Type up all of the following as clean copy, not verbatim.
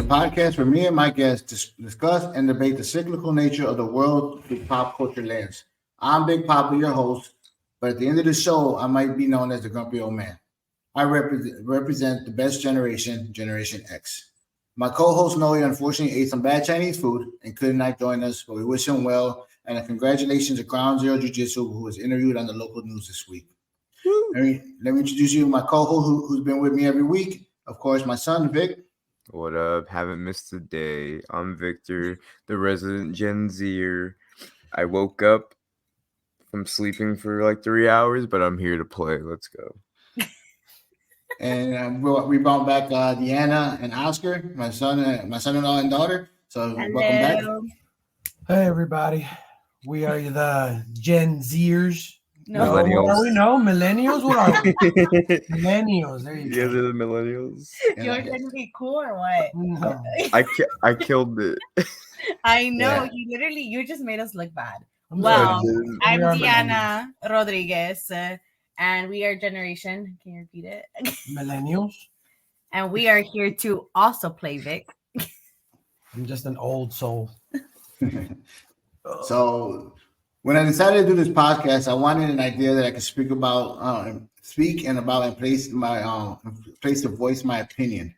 podcast where me and my guests discuss and debate the cyclical nature of the world through pop culture lens. I'm Big Papa, your host, but at the end of the show, I might be known as the Grumpy Old Man. I represent the best generation, Generation X. My co-host Noe unfortunately ate some bad Chinese food and could not join us, but we wish him well. And congratulations to Ground Zero Jiu-Jitsu, who was interviewed on the local news this week. Let me introduce you to my co-host who's been with me every week. Of course, my son, Vic. What up? Haven't missed a day. I'm Victor, the resident Gen Zer. I woke up from sleeping for like 3 hours, but I'm here to play. Let's go. And we brought back Deanna and Oscar, my son-in-law and daughter. So welcome back. Hey everybody, we are the Gen Zers. No, millennials. What are we? No, millennials. What are we? Millennials. There you go. Yeah, they're the millennials. You're trying to be cool or what? No. I killed it. I know. Yeah. You just made us look bad. I'm Well, sorry. I'm We are Deanna Rodriguez, and we are Generation. Can you repeat it? Millennials. And we are here to also play Vic. I'm just an old soul. So when I decided to do this podcast, I wanted an idea that I could speak and place to voice my opinion.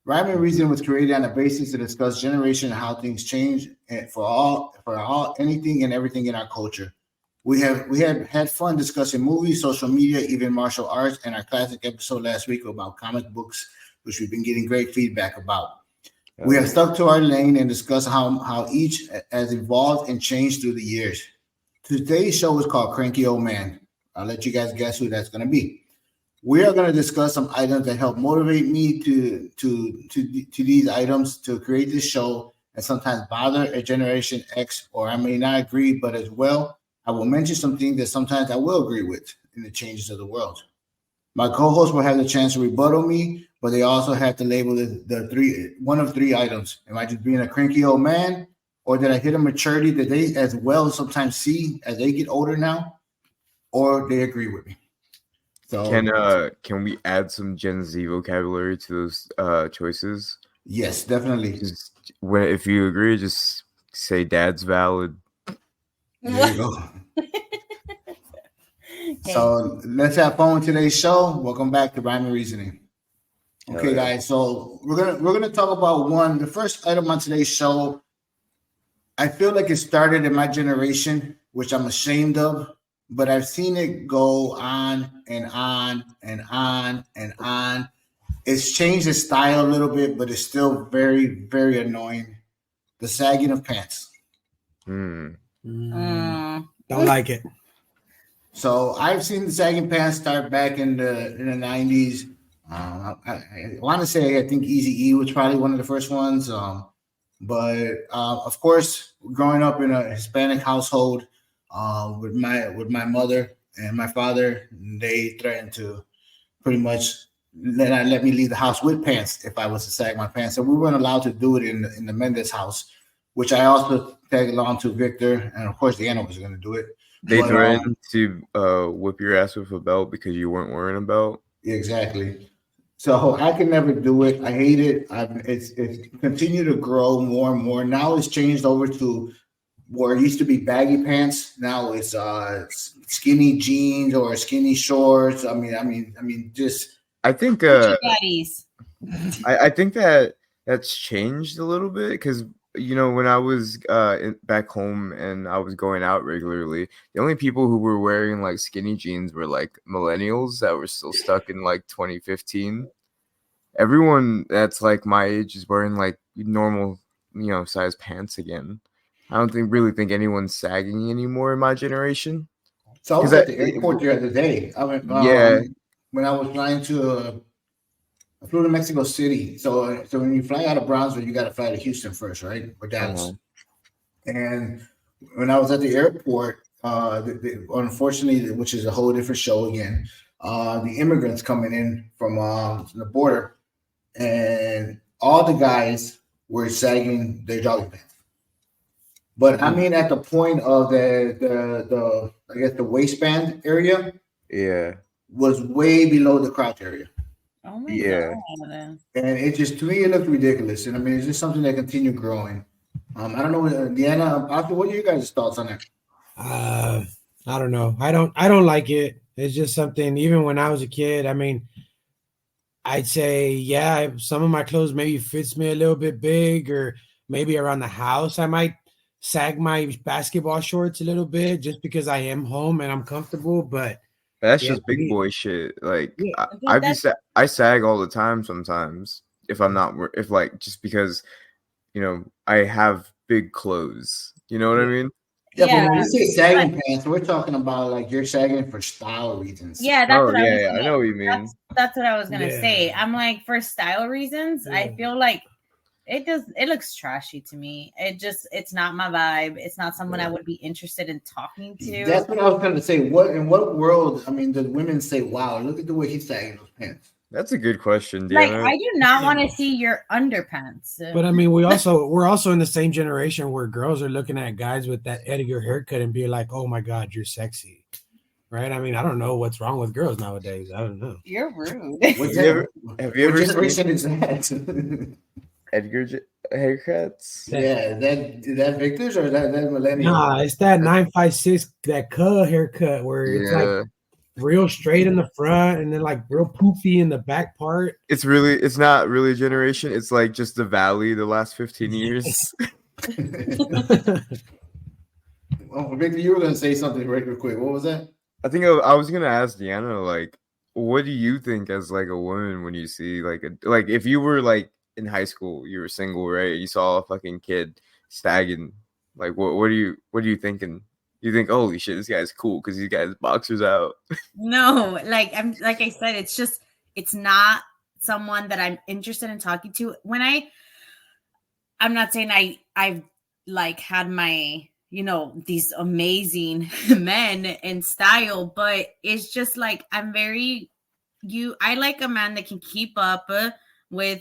Rhyme and Reason was created on the basis to discuss generation and how things change for anything and everything in our culture. We have had fun discussing movies, social media, even martial arts, and our classic episode last week about comic books, which we've been getting great feedback about. We have stuck to our lane and discussed how each has evolved and changed through the years. Today's show is called Cranky Old Man. I'll let you guys guess who that's going to be. We are going to discuss some items that help motivate me to these items to create this show, and sometimes bother a Generation X, or I may not agree, but as well, I will mention some things that sometimes I will agree with in the changes of the world. My co-host will have the chance to rebuttal me, but they also have to label one of three items. Am I just being a cranky old man, or did I hit a maturity that they as well sometimes see as they get older now, or they agree with me? So can we add some Gen Z vocabulary to those choices? Yes, definitely. If you agree, just say "Dad's valid." There you go. So let's have fun with today's show. Welcome back to Rhyme and Reasoning. Okay, guys. So we're gonna talk about the first item on today's show. I feel like it started in my generation, which I'm ashamed of, but I've seen it go on and on and on and on. It's changed its style a little bit, but it's still very, very annoying. The sagging of pants. Don't like it. So I've seen the sagging pants start back in the 90s. I want to say I think Eazy-E was probably one of the first ones. But of course, growing up in a Hispanic household with my mother and my father, they threatened to pretty much let me leave the house with pants if I was to sag my pants. So we weren't allowed to do it in the Mendez house, which I also tagged along to Victor, and of course Deanna was going to do it. They threatened to whip your ass with a belt because you weren't wearing a belt. Exactly. So I can never do it. I hate it. It's continued to grow more and more. Now it's changed over to where it used to be baggy pants. Now it's skinny jeans or skinny shorts. I mean, just. I think. I think that's changed a little bit because. When I was back home and I was going out regularly, the only people who were wearing like skinny jeans were like millennials that were still stuck in like 2015. Everyone that's like my age is wearing like normal, size pants again. I don't really think anyone's sagging anymore in my generation. So I was at the airport the other day. I went, when I was flying I flew to Mexico City. So when you fly out of Brownsville, you got to fly to Houston first, right? Or Dallas. And when I was at the airport, unfortunately, which is a whole different show again, the immigrants coming in from the border, and all the guys were sagging their jogging pants. But I mean, at the point of the I guess the waistband area, yeah, was way below the crotch area. Oh my Yeah. god. And it just, to me, it looks ridiculous. And I mean, it's just something that continue growing. I don't know, Deanna, Oscar, what are your guys' thoughts on that? I don't know. I don't like it. It's just something. Even when I was a kid, I mean, I'd say, yeah, some of my clothes maybe fits me a little bit big, or maybe around the house I might sag my basketball shorts a little bit just because I am home and I'm comfortable. But That's yeah, just big boy shit. Like yeah, Dude, that's I sag all the time sometimes if I'm not if like just because I have big clothes. You know what I mean? Yeah, but yeah. when we say But sagging pants, we're talking about like you're sagging for style reasons. yeah, that's Oh what I was yeah, I know what you gonna mean. that's what I was gonna say. yeah, I'm like, for style reasons, I yeah. feel like it looks trashy to me. It's not my vibe. It's not someone I would be interested in talking to. That's what I was going to say. What in what world? I mean, the women say, "Wow, look at the way he's sagging those pants." That's a good question, Like, Deanna. I do not want to see your underpants. But I mean, we're also in the same generation where girls are looking at guys with that Edgar haircut and be like, "Oh my God, you're sexy," right? I mean, I don't know what's wrong with girls nowadays. I don't know. You're rude. What's Have you ever, that? have you What ever generation seen is that? Edgar haircuts? Yeah, that Victor's or that millennial? Nah, it's that 956 that cuh haircut where it's like Yeah. real straight in the front and then like real poofy in the back part. It's not really a generation. It's like just the valley the last 15 years. Oh, Victor, you were going to say something real quick. What was that? I think I was gonna ask Deanna, like, what do you think as like a woman when you see like if you were like in high school, you were single, right? You saw a fucking kid stagging, like what are you thinking? You think, holy shit, this guy's cool because he's got his boxers out. No, like I said, it's not someone that I'm interested in talking to. I'm not saying I've like had my these amazing men in style, but it's just like I like a man that can keep up with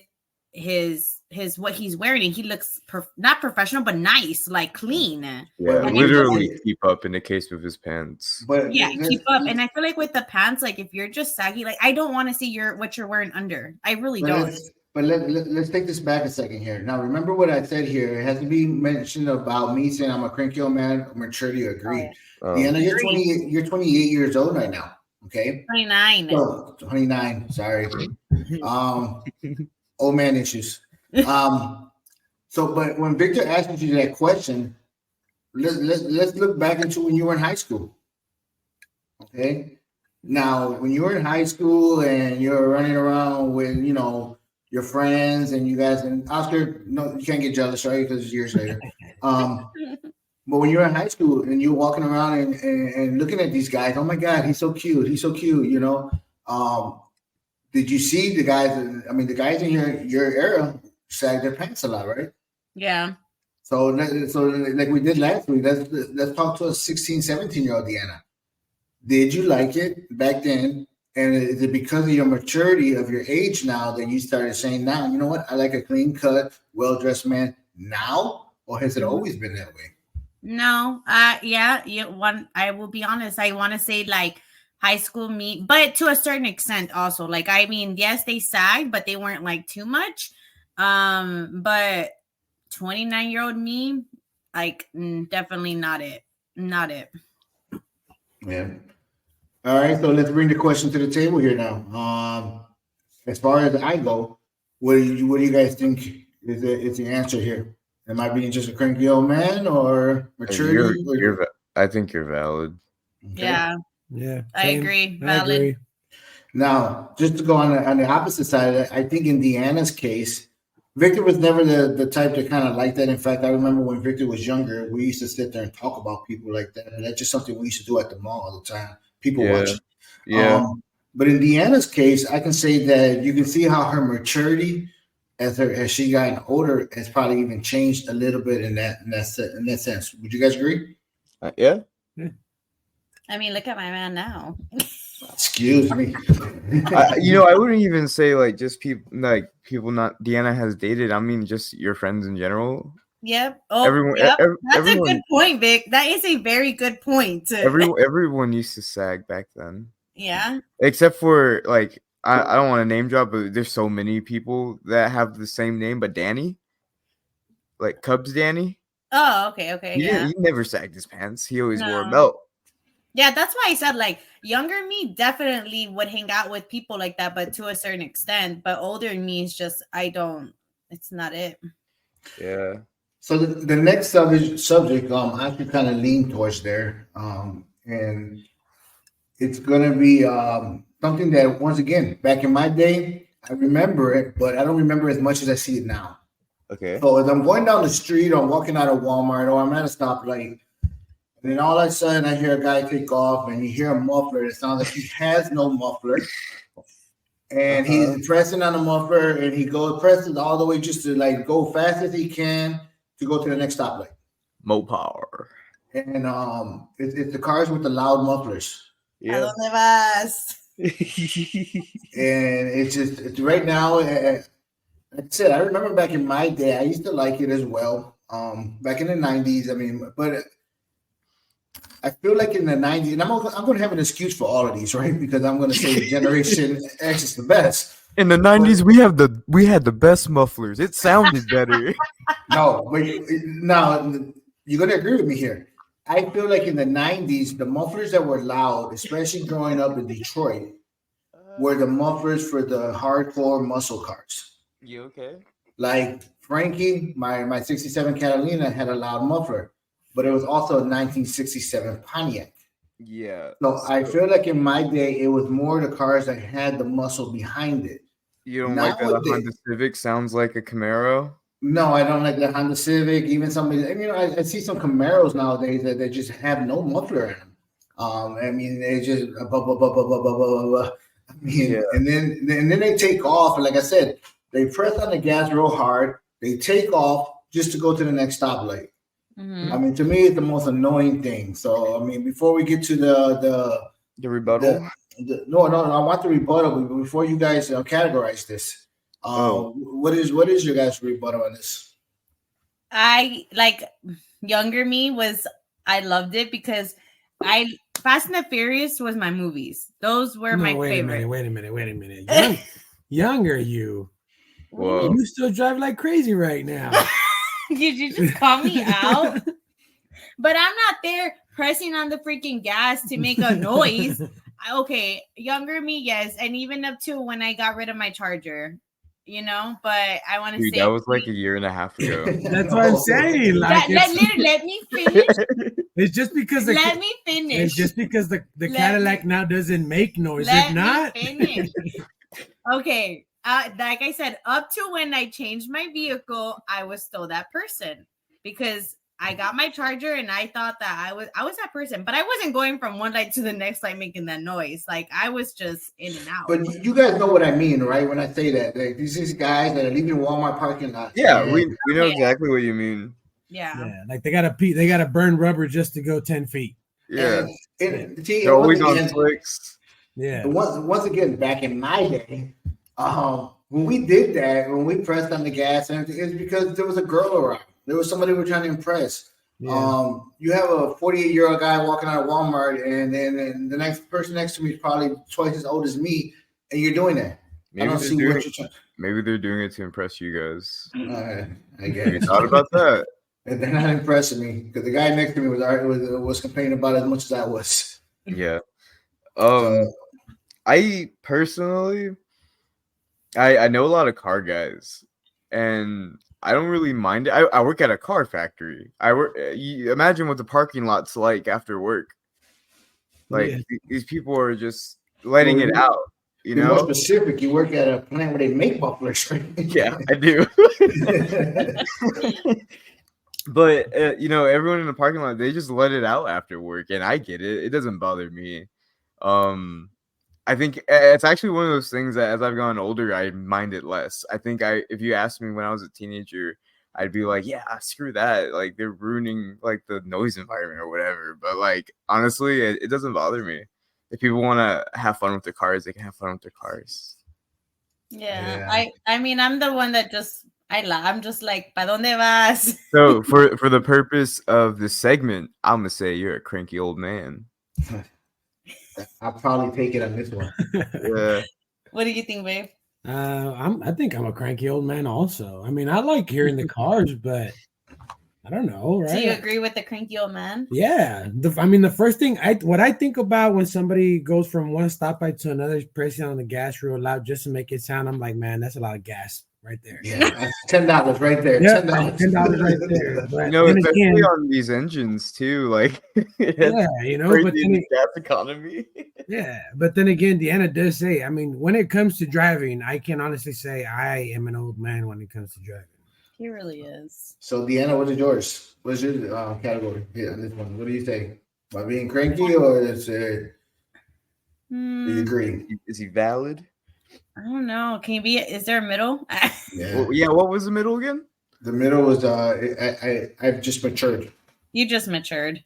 his what he's wearing, and he looks not professional but nice, like clean. Yeah, But literally keep up in the case of his pants. But Yeah, keep up. And I feel like with the pants, like if you're just saggy, like I don't want to see what you're wearing under. I really don't. let's take this back a second here. Now, remember what I said here. It has to be mentioned about me saying I'm a cranky old man. Maturity agreed. Deanna, you're 28. You're 28 years old right now. Okay. 29. So 29. Sorry. Old man issues. So, but when Victor asked you that question, let's look back into when you were in high school. Okay. Now, when you were in high school and you're running around with, your friends and you guys, and Oscar, no, you can't get jealous, right? Because it's years later. But when you're in high school and you're walking around and looking at these guys, oh my God, he's so cute. He's so cute, Did you see the guys? I mean, the guys in your era sag their pants a lot, right? Yeah. So like we did last week, let's talk to a 16, 17-year-old Deanna. Did you like it back then? And is it because of your maturity of your age now that you started saying, now, you know what? I like a clean cut, well-dressed man now? Or has it always been that way? No. Yeah. I will be honest. I want to say like high school me, but to a certain extent also. Like, I mean, yes, they sagged, but they weren't like too much. But 29-year-old me, like, definitely not it. Not it. Yeah. All right, so let's bring the question to the table here now. As far as I go, what do you guys think is the answer here? Am I being just a cranky old man or maturity? I think you're valid. Okay. Yeah. Yeah, I agree. I Valid. agree. Now, just to go on the opposite side, I think in Deanna's case, Victor was never the type to kind of like that. In fact, I remember when Victor was younger, we used to sit there and talk about people like that. And that's just something we used to do at the mall all the time. People watching. Yeah. But in Deanna's case, I can say that you can see how her maturity as she gotten older has probably even changed a little bit in that sense. Would you guys agree? Yeah. I mean, look at my man now. Excuse me. I wouldn't even say like just people not Deanna has dated. I mean, just your friends in general. Yep. Oh, Everyone, yep. That's everyone, a good point, Vic. That is a very good point. everyone used to sag back then. Yeah. Except for like I don't want to name drop, but there's so many people that have the same name, but Danny, like Cubs Danny. Oh, okay, yeah. He never sagged his pants. He always wore a No. belt. Yeah, that's why I said like younger me definitely would hang out with people like that, but to a certain extent. But older me is just it's not it. Yeah. So the next subject, I could kind of lean towards there, and it's gonna be something that once again, back in my day, I remember it, but I don't remember as much as I see it now. Okay. So as I'm going down the street, or I'm walking out of Walmart, or I'm at a stoplight, and then all of a sudden I hear a guy take off, and you hear a muffler. It sounds like he has no muffler. And he's pressing on the muffler, and he presses all the way just to like go fast as he can to go to the next stoplight. Mo power. And it's the cars with the loud mufflers. Yeah. ¿A dónde vas? And it's right now. Like I said, I remember back in my day, I used to like it as well. Back in the 90s, I mean, but I feel like in the 90s, and I'm going to have an excuse for all of these, right? Because I'm going to say Generation X is the best. In the 90s, we had the best mufflers. It sounded better. No, but now you're going to agree with me here. I feel like in the 90s, the mufflers that were loud, especially growing up in Detroit, were the mufflers for the hardcore muscle cars. You okay? Like Frankie, my 67 Catalina had a loud muffler, but it was also a 1967 Pontiac. Yeah. So I feel like in my day, it was more the cars that had the muscle behind it. You don't like that the Honda Civic sounds like a Camaro? No, I don't like the Honda Civic. Even somebody, I see some Camaros nowadays that they just have no muffler in them. I mean, they just blah, blah, blah, blah, blah, blah, blah, blah. I mean, yeah. and then they take off, and like I said, they press on the gas real hard. They take off just to go to the next stoplight. Mm-hmm. I mean, to me, it's the most annoying thing. So, I mean, before we get to the rebuttal, no, I want the rebuttal before you guys categorize this. What is your guys' rebuttal on this? I like younger me I loved it because Fast and the Furious was my movies. Those were my favorite. Wait a minute. Younger you. Whoa. You still drive like crazy right now. Did you just call me out? But I'm not there pressing on the freaking gas to make a noise. Okay, younger me, yes. And even up to when I got rid of my charger, but I want to say that was like a year and a half ago. That's what I'm saying. Like, let me finish. It's just because let me finish. It's just because the Cadillac now doesn't make noise. Let if not, me finish. Okay. Like I said, up to when I changed my vehicle, I was still that person because I got my charger and I thought that I was that person, but I wasn't going from one light to the next light making that noise. Like I was just in and out. But you guys know what I mean, right? When I say that, like, these guys that are leaving Walmart parking lot. Yeah, we know exactly what you mean. Yeah, like they gotta burn rubber just to go 10 feet. Yeah, they're always on flicks. Yeah. Once again, back in my day. When we did that, when we pressed on the gas and everything, it's because there was a girl around. There was somebody we were trying to impress. Yeah. You have a 48-year-old guy walking out of Walmart, and then the next person next to me is probably twice as old as me, and you're doing that. Maybe I don't see what you're trying. Maybe they're doing it to impress you guys. I guess. You thought about that? They're not impressing me because the guy next to me was complaining about it as much as I was. Yeah. I personally. I know a lot of car guys, and I don't really mind it. I work at a car factory. You imagine what the parking lot's like after work. Like these people are just letting it out. You know, more specific. You work at a plant where they make mufflers, right? Yeah, I do. But everyone in the parking lot, they just let it out after work, and I get it. It doesn't bother me. I think it's actually one of those things that as I've gotten older, I mind it less. I think if you asked me when I was a teenager, I'd be like, yeah, screw that. Like they're ruining like the noise environment or whatever. But like, honestly, it doesn't bother me. If people want to have fun with their cars, they can have fun with their cars. Yeah. I mean, I'm the one that I'm just like, ¿pa dónde vas? So for the purpose of this segment, I'm going to say you're a cranky old man. I'll probably take it on this one. Yeah. What do you think, babe? I think I'm a cranky old man also. I mean, I like hearing the cars, but I don't know, right? So you agree with the cranky old man? Yeah. The first thing what I think about when somebody goes from one stoplight to another, pressing on the gas real loud just to make it sound, I'm like, man, that's a lot of gas right there. Yeah, that's $10 right there. Yeah, $10. right there. But You know, then especially again, on these engines too, like yeah, you know, but crazy then in the gas economy. yeah, but then again, Deanna does say, I mean, when it comes to driving, I can honestly say I am an old man when it comes to driving. He really is. So, Deanna, what is yours? What's your category here on this one? What do you think? By being cranky, or do you agree? Is he valid? I don't know. Can you be? Is there a middle? Yeah. Well, yeah. What was the middle again? The middle was I've just matured. You just matured.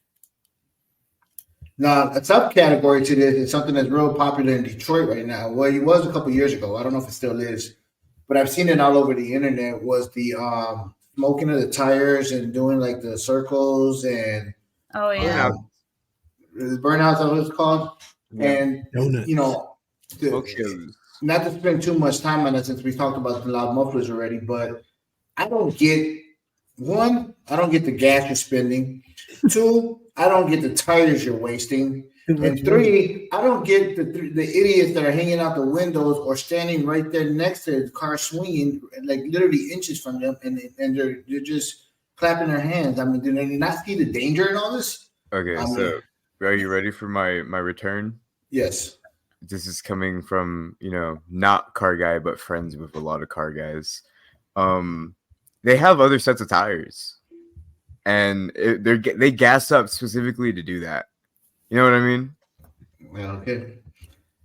Now, a subcategory to this is something that's real popular in Detroit right now. Well, it was a couple years ago. I don't know if it still is, but I've seen it all over the internet. Was the smoking of the tires and doing like the circles and Oh yeah. Burnouts, that's what it's called. Yeah. And Donuts. you know, Smoke shows. not to spend too much time on it since we talked about the loud mufflers already, but I don't get the gas you're spending. 2, I don't get the tires you're wasting. And 3, I don't get the idiots that are hanging out the windows or standing right there next to the car swinging, like literally inches from them, and they're just clapping their hands. I mean, do they not see the danger in all this? Okay, so are you ready for my return? Yes. This is coming from, not car guy, but friends with a lot of car guys. They have other sets of tires, and they gas up specifically to do that. You know what I mean? Well, okay.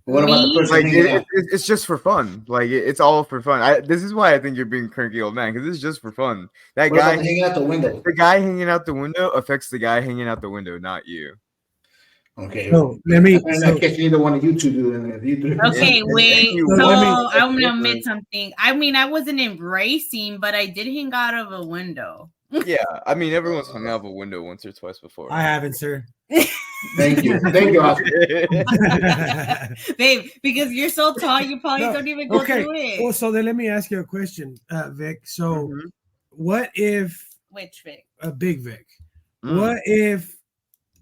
What about the person hanging out? It's just for fun. Like it's all for fun. This is why I think you're being cranky old man, because it's just for fun. That What guy about hanging out the window. The guy hanging out the window affects the guy hanging out the window, not you. Okay. So let me. I catch either one of you two doing it. Okay, wait. you So want- I'm gonna admit something. I mean, I wasn't embracing, but I did hang out of a window. Yeah, I mean, everyone's hung out of a window once or twice before. I haven't, sir. Thank you, Oscar. Babe, because you're so tall, you probably don't even go through it. Well, so then let me ask you a question, Vic. So, what if Which Vic? Big Vic?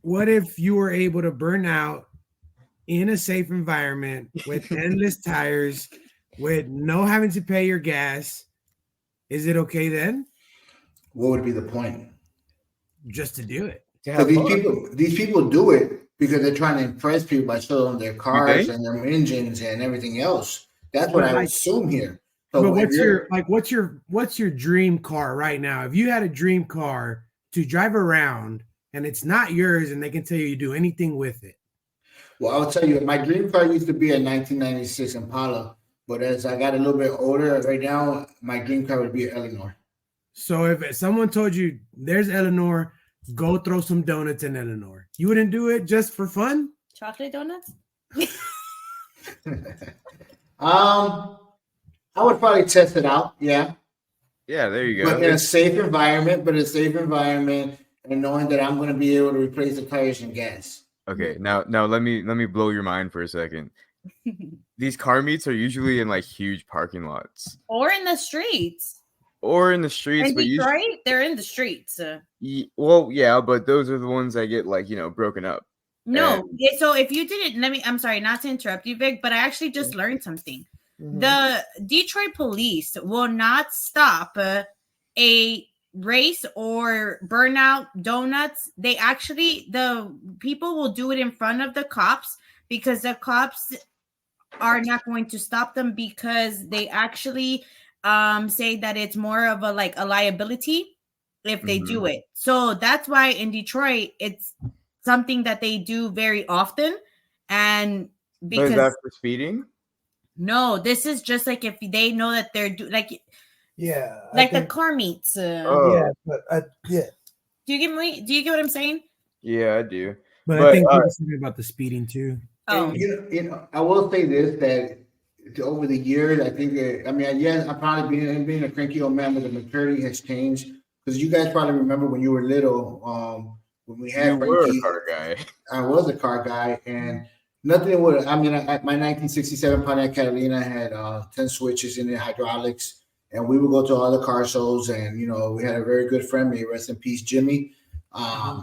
What if you were able to burn out in a safe environment with endless tires, with no having to pay your gas? Is it okay then? What would be the point? Just to do it. So these people do it because they're trying to impress people by showing their cars and their engines and everything else. That's what I would assume here. So but what's your dream car right now? If you had a dream car to drive around and it's not yours and they can tell you do anything with it. Well, I'll tell you, my dream car used to be a 1996 Impala, but as I got a little bit older, right now my dream car would be an Eleanor. So if someone told you there's Eleanor, go throw some donuts in Eleanor, you wouldn't do it just for fun? Chocolate donuts? I would probably test it out. Yeah. Yeah, there you go. But in a safe environment, and knowing that I'm going to be able to replace the tires and gas. Okay, now let me blow your mind for a second. These car meets are usually in like huge parking lots or in the streets. In but Detroit, they're in the streets. Well, yeah, but those are the ones that get like broken up. No, so if you didn't, I'm sorry, not to interrupt you, Vic, but I actually just learned something. Mm-hmm. The Detroit police will not stop a race or burn out donuts. The people will do it in front of the cops because the cops are not going to stop them because they actually say that it's more of a liability if they do it. So that's why in Detroit it's something that they do very often. And because is that for speeding? No, this is just like if they know that they're the car meets. Yeah, but yeah. Do you get what I'm saying? Yeah, I do. But I think there's something about the speeding too. Oh, I will say this that over the years, I think I'm probably being a cranky old man, but the maturity has changed because you guys probably remember when you were little, when we had you were a car guy. I was a car guy, and nothing would. I mean, my 1967 Pontiac Catalina had 10 switches in the hydraulics, and we would go to all the car shows. And we had a very good friend, may rest in peace, Jimmy.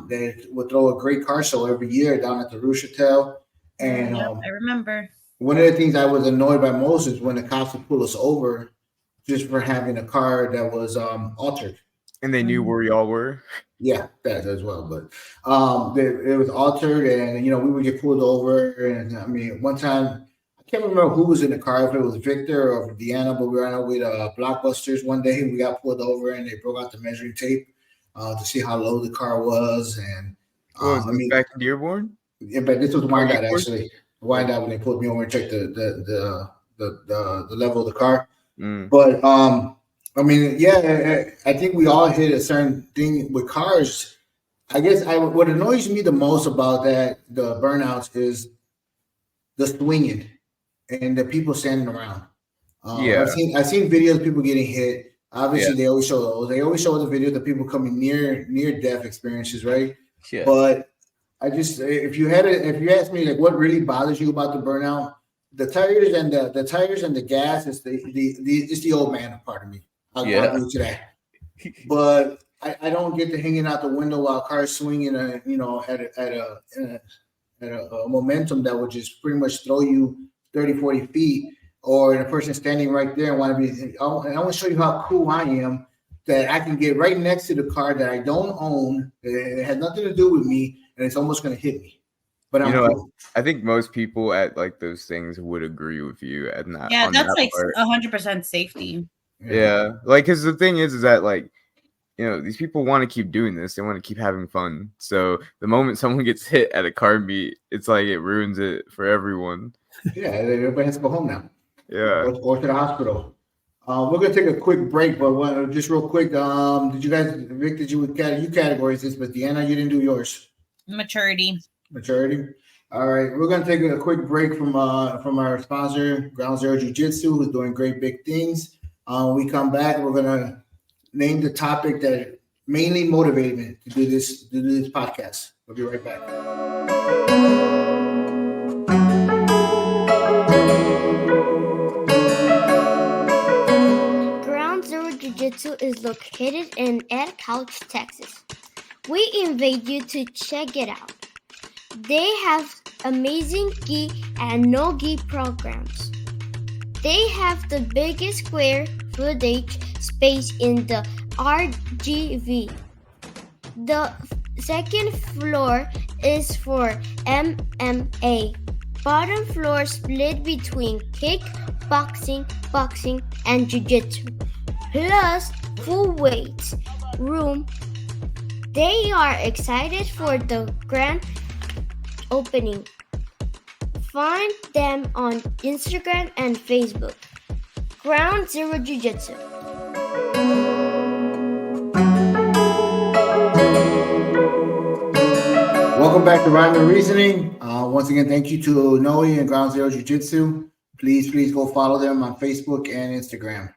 They would throw a great car show every year down at the Rouge Hotel. And I remember. One of the things I was annoyed by most is when the cops would pull us over just for having a car that was altered. And they knew where y'all were. Yeah, that as well. But it was altered, and we would get pulled over. And I mean, one time I can't remember who was in the car, if it was Victor or Deanna, but we were out with Blockbusters one day. We got pulled over, and they broke out the measuring tape to see how low the car was. And back in Dearborn? Yeah, but this was Wyandotte actually. Wyandotte when they pulled me over and checked the level of the car. But I mean, yeah, I think we all hit a certain thing with cars. I guess what annoys me the most about the burnouts is the swinging and the people standing around. I've seen videos of people getting hit. Obviously, they always show those. They always show the videos of people coming near death experiences, right? Yeah. But I just, if you ask me like what really bothers you about the burnout, the tires and the gas is the old man part of me. I'll agree to that. But I don't get to hanging out the window while cars swinging, at a momentum that would just pretty much throw you 30, 40 feet, or the person standing right there and want to be. And I want to show you how cool I am, that I can get right next to the car that I don't own. It has nothing to do with me, and it's almost going to hit me. But cool. I think most people at like those things would agree with you at that. Yeah, that's like 100% safety. Yeah, like because the thing is that like these people want to keep doing this. They want to keep having fun. So the moment someone gets hit at a car meet, it's like it ruins it for everyone. Yeah, everybody has to go home now. Yeah, or to the hospital. We're gonna take a quick break, but just real quick. Did you guys, Vic? Did you categorize this? But Deanna, you didn't do yours. Maturity. All right, we're gonna take a quick break from our sponsor, Ground Zero Jiu-Jitsu, who's doing great big things. When we come back, we're gonna name the topic that mainly motivated me to do this podcast. We'll be right back. Ground Zero Jiu-Jitsu is located in Ed Couch, Texas. We invite you to check it out. They have amazing gi and no gi programs. They have the biggest square footage space in the RGV. The second floor is for MMA. Bottom floor split between kickboxing, boxing, and jiu-jitsu. Plus full weights room. They are excited for the grand opening. Find them on Instagram and Facebook. Ground Zero Jiu-Jitsu. Welcome back to Rhyme and Reasoning. Once again, thank you to Noe and Ground Zero Jiu-Jitsu. Please go follow them on Facebook and Instagram.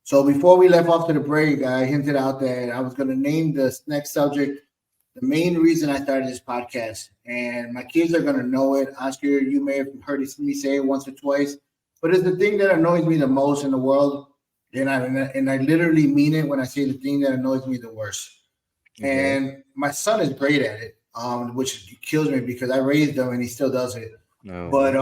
So before we left off to the break, I hinted out that I was going to name this next subject the main reason I started this podcast. And my kids are going to know it. Oscar, you may have heard me say it once or twice, but it's the thing that annoys me the most in the world. And I literally mean it when I say the thing that annoys me the worst. Mm-hmm. And my son is great at it, which kills me because I raised him and he still does it. No. But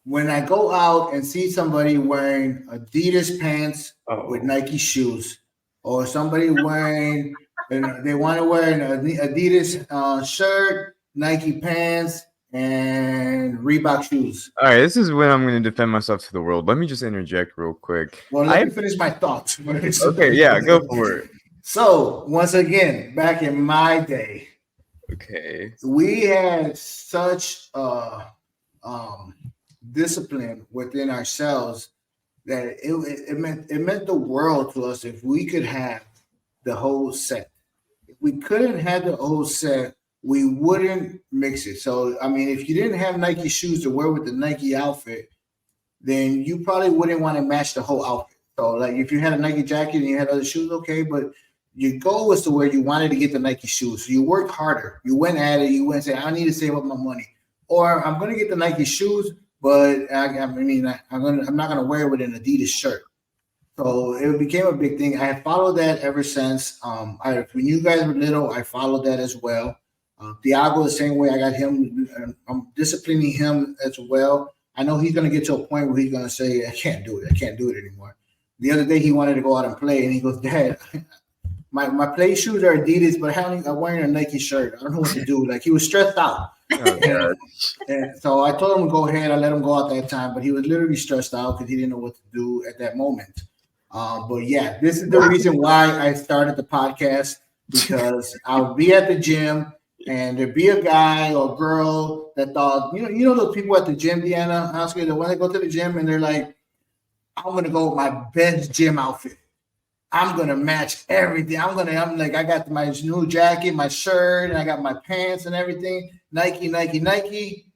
when I go out and see somebody wearing Adidas pants with Nike shoes, or somebody wearing, they want to wear an Adidas shirt, Nike pants, and Reebok shoes. All right, this is when I'm going to defend myself to the world. Let me just interject real quick. Well, let me finish my thoughts. Okay, yeah, go for it. So, once again, back in my day, we had such discipline within ourselves that it meant the world to us if we could have the whole set. If we couldn't have the whole set, we wouldn't mix it. So, I mean, if you didn't have Nike shoes to wear with the Nike outfit, then you probably wouldn't want to match the whole outfit. So, like, if you had a Nike jacket and you had other shoes, okay, but your goal was to where you wanted to get the Nike shoes. So you worked harder. You went at it. You went and said, I need to save up my money. or I'm gonna get the Nike shoes, but I'm not gonna wear it with an Adidas shirt. So it became a big thing. I have followed that ever since. When you guys were little, I followed that as well. Thiago, the same way. I got him. I'm disciplining him as well. I know he's gonna get to a point where he's gonna say, "I can't do it. I can't do it anymore." The other day, he wanted to go out and play, and he goes, "Dad, my play shoes are Adidas, but I'm wearing a Nike shirt. I don't know what to do." Like, he was stressed out. And so I told him to go ahead. I let him go out that time, but he was literally stressed out because he didn't know what to do at that moment. But yeah, this is the reason why I started the podcast, because I'll be at the gym and there'd be a guy or girl that thought, you know those people at the gym, Deanna, Oscar, the when they go to the gym and they're like, I'm gonna go with my best gym outfit. I'm gonna match everything. I'm like, I got my new jacket, my shirt, and I got my pants and everything. Nike,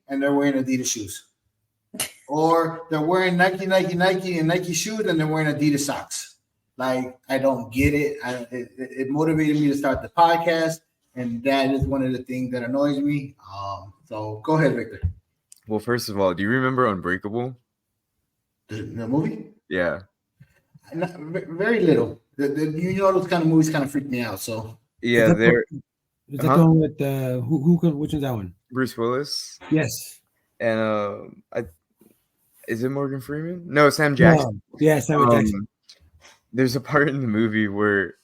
and they're wearing Adidas shoes. Or they're wearing Nike, and Nike shoes, and they're wearing Adidas socks. Like, I don't get it. It motivated me to start the podcast, and that is one of the things that annoys me. So go ahead, Victor. Well, first of all, do you remember Unbreakable? The movie? Yeah. Not, very little. Those kind of movies kind of freak me out. So yeah, they're. Is that the one with which one's that one? Bruce Willis. Yes. And is it Morgan Freeman? No, Sam Jackson. No. Yeah, Sam Jackson. There's a part in the movie where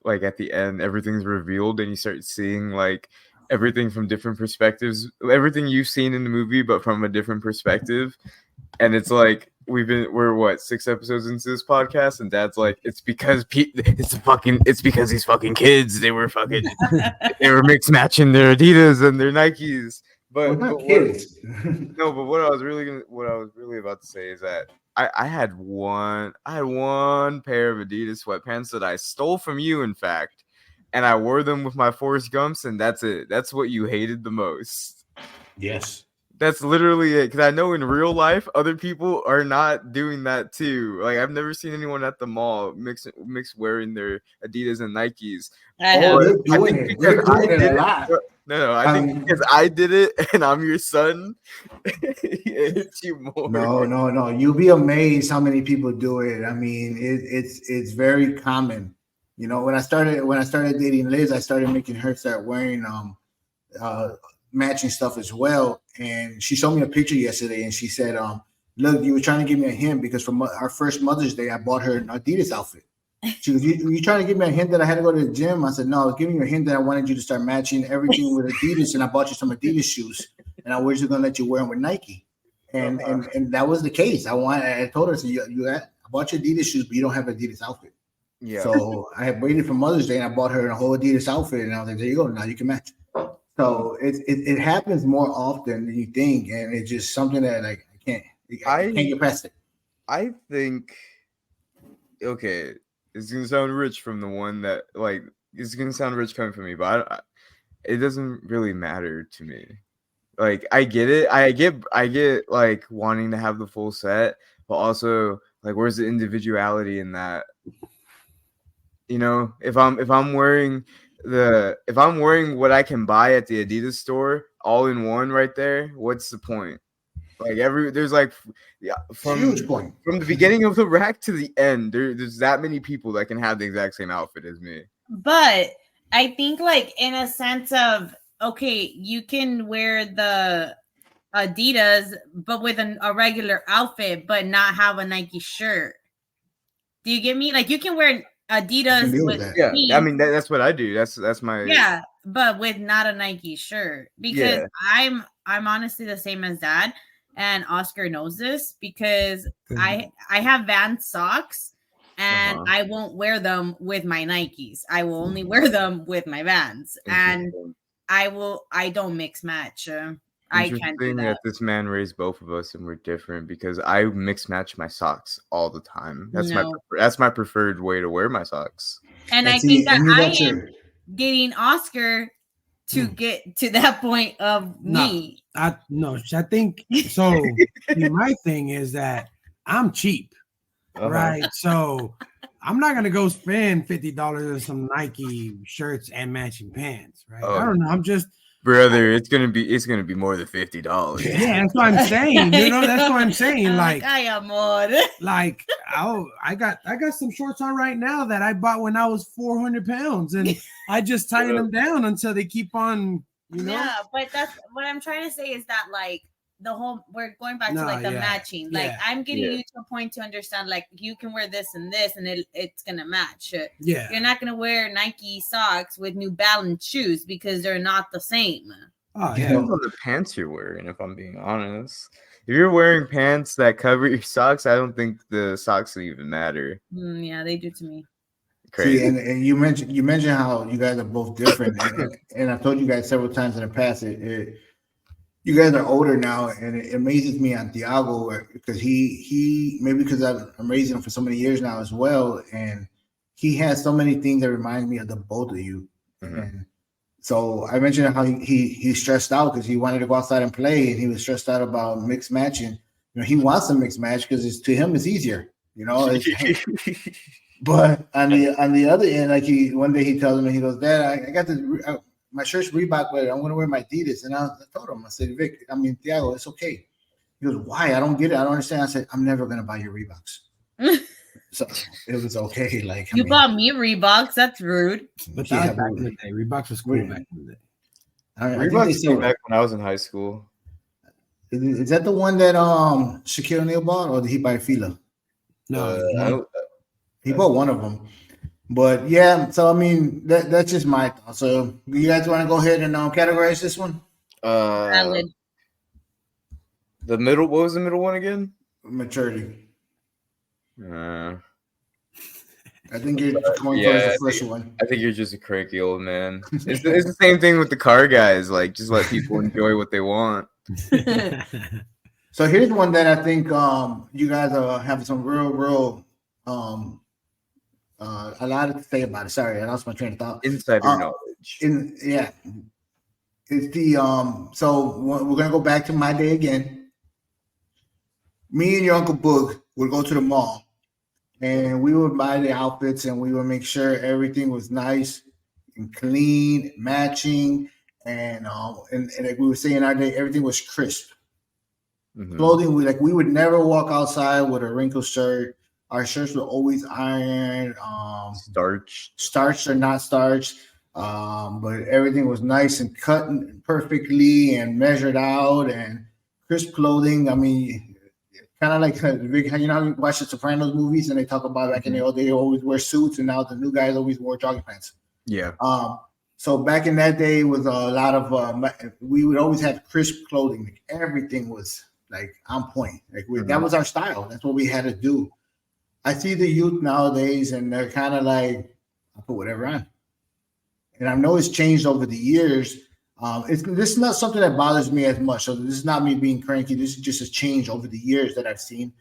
like at the end everything's revealed and you start seeing like everything from different perspectives, everything you've seen in the movie but from a different perspective. And it's like we're what 6 episodes into this podcast, and Dad's like, it's because these fucking kids, they were mixed matching their Adidas and their Nikes. But kids. No, but what I was really about to say is that I had one pair of Adidas sweatpants that I stole from you, in fact, and I wore them with my Forrest Gumps, and that's it. That's what you hated the most. Yes. That's literally it, because I know in real life other people are not doing that too. Like, I've never seen anyone at the mall mix wearing their Adidas and Nikes. We're doing it a lot. No, I think because I did it and I'm your son, it hits you more. No. You'll be amazed how many people do it. I mean, it's very common. You know, when I started dating Liz, I started making her start wearing matching stuff as well. And she showed me a picture yesterday, and she said, "Look, you were trying to give me a hint because from our first Mother's Day, I bought her an Adidas outfit." She goes, you trying to give me a hint that I had to go to the gym? I said, "No, I was giving you a hint that I wanted you to start matching everything with Adidas, and I bought you some Adidas shoes, and I was just gonna let you wear them with Nike." And that was the case. I told her, I bought you Adidas shoes, but you don't have an Adidas outfit. Yeah. So I had waited for Mother's Day, and I bought her a whole Adidas outfit, and I was like, "There you go. Now you can match." So it happens more often than you think, and it's just something that like I can't get past it. I think, okay, it's gonna sound rich from the one that like it's gonna sound rich coming from me, but it doesn't really matter to me. Like, I get it, I get like wanting to have the full set, but also like, where's the individuality in that? You know, if I'm wearing what I can buy at the Adidas store all in one right there, what's the point? Like, there's like huge point from the beginning of the rack to the end. There's that many people that can have the exact same outfit as me. But I think, like, in a sense of, okay, you can wear the Adidas but with a regular outfit but not have a Nike shirt. Do you get me? Like, you can wear Adidas with I mean that's what I do. That's my but with not a Nike shirt, because I'm honestly the same as Dad, and Oscar knows this, because I have Vans socks, and I won't wear them with my Nikes. I will only wear them with my Vans, and I don't mix match. I can't do that. This man raised both of us and we're different, because I mix match my socks all the time. That's my preferred way to wear my socks. And I think that I am getting Oscar to get to that point of me. I think so. My thing is that I'm cheap, right? So I'm not gonna go spend $50 on some Nike shirts and matching pants, right? I don't know. Brother, it's gonna be more than $50. Yeah, that's what I'm saying. That's what I'm saying. Like, ay, amor. like, I got some shorts on right now that I bought when I was 400 pounds, and I just tighten them down until they keep on. Yeah, but that's what I'm trying to say is that like we're going back to like the matching. Like I'm getting you to a point to understand like you can wear this and this and it's gonna match. Yeah, you're not gonna wear Nike socks with New Balance shoes because they're not the same. Oh, yeah. Depends on the pants you're wearing, if I'm being honest. If you're wearing pants that cover your socks, I don't think the socks will even matter. Yeah, they do to me. Crazy. See, and you mentioned how you guys are both different, and I've told you guys several times in the past. You guys are older now, and it amazes me on Thiago because he maybe because I'm raising him for so many years now as well, and he has so many things that remind me of the both of you. Mm-hmm. And so I mentioned how he stressed out because he wanted to go outside and play, and he was stressed out about mixed matching. He wants to mix match because to him it's easier. But on the other end, like one day he tells me, he goes, Dad, I got my shirt's Reebok, but I'm going to wear my Adidas. And I told him, I said, Thiago, it's okay. He goes, why? I don't get it. I don't understand. I said, I'm never going to buy your Reeboks. So it was okay. Like you bought me Reeboks. That's rude. But that was back in the day. Reeboks was cool back in the day. Reeboks came back when I was in high school. Is that the one that Shaquille O'Neal bought, or did he buy Fila? No, he bought one of them. But yeah, so I mean that's just my thought. So you guys want to go ahead and categorize this one? The middle. What was the middle one again? Maturity. I think you're going towards the first one. I think you're just a cranky old man. It's the same thing with the car guys. Like, just let people enjoy what they want. So here's one that I think you guys have some real a lot to say about it. Sorry, I lost my train of thought. Insider knowledge. It's the so we're gonna go back to my day again. Me and your Uncle Boog would go to the mall, and we would buy the outfits, and we would make sure everything was nice and clean, matching, and like we would say in our day, everything was crisp. Mm-hmm. Clothing, we would never walk outside with a wrinkled shirt. Our shirts were always ironed, starched or not starched, but everything was nice and cut perfectly and measured out and crisp clothing. I mean, kind of like how you watch the Sopranos movies and they talk about back in the old day, they always wear suits, and now the new guys always wore jogging pants. Yeah. So back in that day was a lot of we would always have crisp clothing. Like, everything was like on point. That was our style. That's what we had to do. I see the youth nowadays, and they're kind of like, I'll put whatever on. And I know it's changed over the years. This is not something that bothers me as much. So this is not me being cranky. This is just a change over the years that I've seen.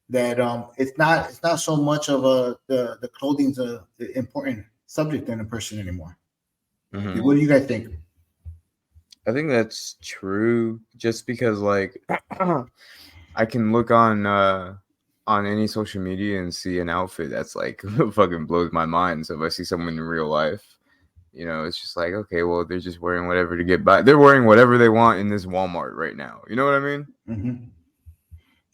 That it's not so much of the clothing's an important subject in a person anymore. Mm-hmm. What do you guys think? I think that's true. Just because, like, I can look on any social media and see an outfit that's like fucking blows my mind. So if I see someone in real life, it's just like, okay, well, they're just wearing whatever to get by. They're wearing whatever they want in this Walmart right now. You know what I mean? Mm-hmm.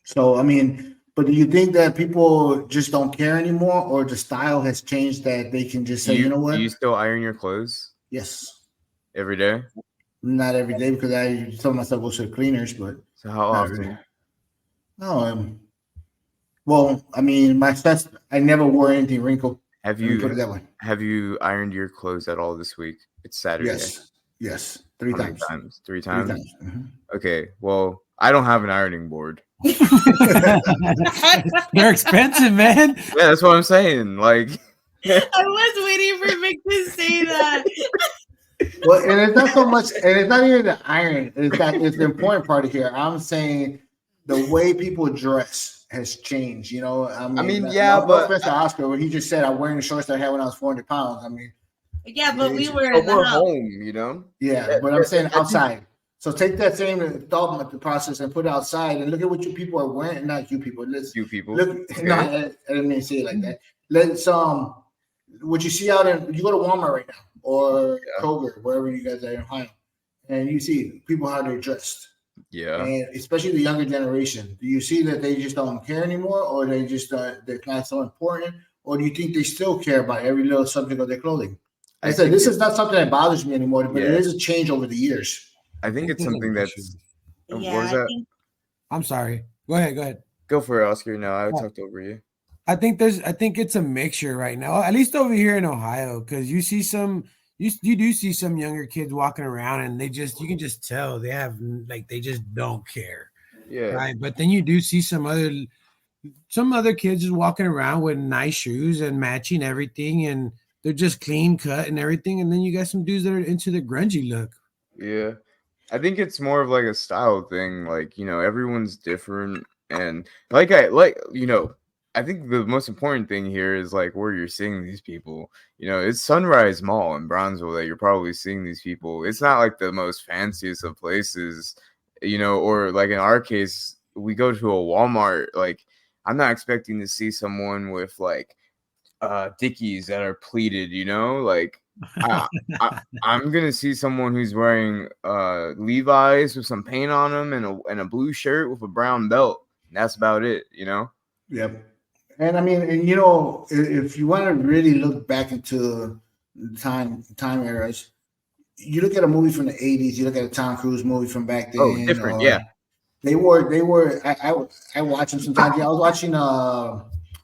So, I mean, but do you think that people just don't care anymore, or the style has changed that they can just say, you know what? Do you still iron your clothes? Yes. Every day? Not every day, because I tell myself go to the cleaners, but. So how often? No, well, I mean, I never wore anything wrinkled. Have you ironed your clothes at all this week? It's Saturday. Yes. Three times. Three times? Mm-hmm. Okay, well, I don't have an ironing board. They're expensive, man. Yeah, that's what I'm saying. Like, I was waiting for Vic to say that. Well, and it's not so much, and it's not even the iron. It's the important part here. I'm saying the way people dress has changed. I mean, yeah, but no offense to Oscar, when he just said I'm wearing the shorts that I had when I was 400 pounds. I mean, yeah, but we were in the house. Home, Yeah, but I'm saying outside. So take that same thought process and put it outside, and look at what you people are wearing. Not you people. You people. Look, okay. No, I didn't mean to say it like that. Let's what you see out in, you go to Walmart right now or Kroger, wherever you guys are in Ohio, and you see people how they're dressed. Yeah. And especially the younger generation. Do you see that they just don't care anymore, or they just they're not so important, or do you think they still care about every little subject of their clothing? Like I said, this is not something that bothers me anymore, but it is a change over the years. I think it's something that's. What Yeah, was I that? think I'm sorry. Go ahead. Go for it, Oscar. No, I talked over you. I think it's a mixture right now, at least over here in Ohio, because you see you do see some younger kids walking around and you can just tell they have they just don't care. Yeah. Right. But then you do see some other kids just walking around with nice shoes and matching everything, and they're just clean cut and everything. And then you got some dudes that are into the grungy look. Yeah. I think it's more of like a style thing. Like, everyone's different. And I think the most important thing here is like where you're seeing these people. It's Sunrise Mall in Bronzeville that you're probably seeing these people. It's not like the most fanciest of places, or like in our case, we go to a Walmart. Like, I'm not expecting to see someone with like Dickies that are pleated, like I'm gonna see someone who's wearing Levi's with some paint on them and a blue shirt with a brown belt. And that's about it, Yep. And I mean, if you want to really look back into time eras, you look at a movie from the 80s, you look at a Tom Cruise movie from back then. Oh, different, yeah. They were. I watch them sometimes. Yeah, I was watching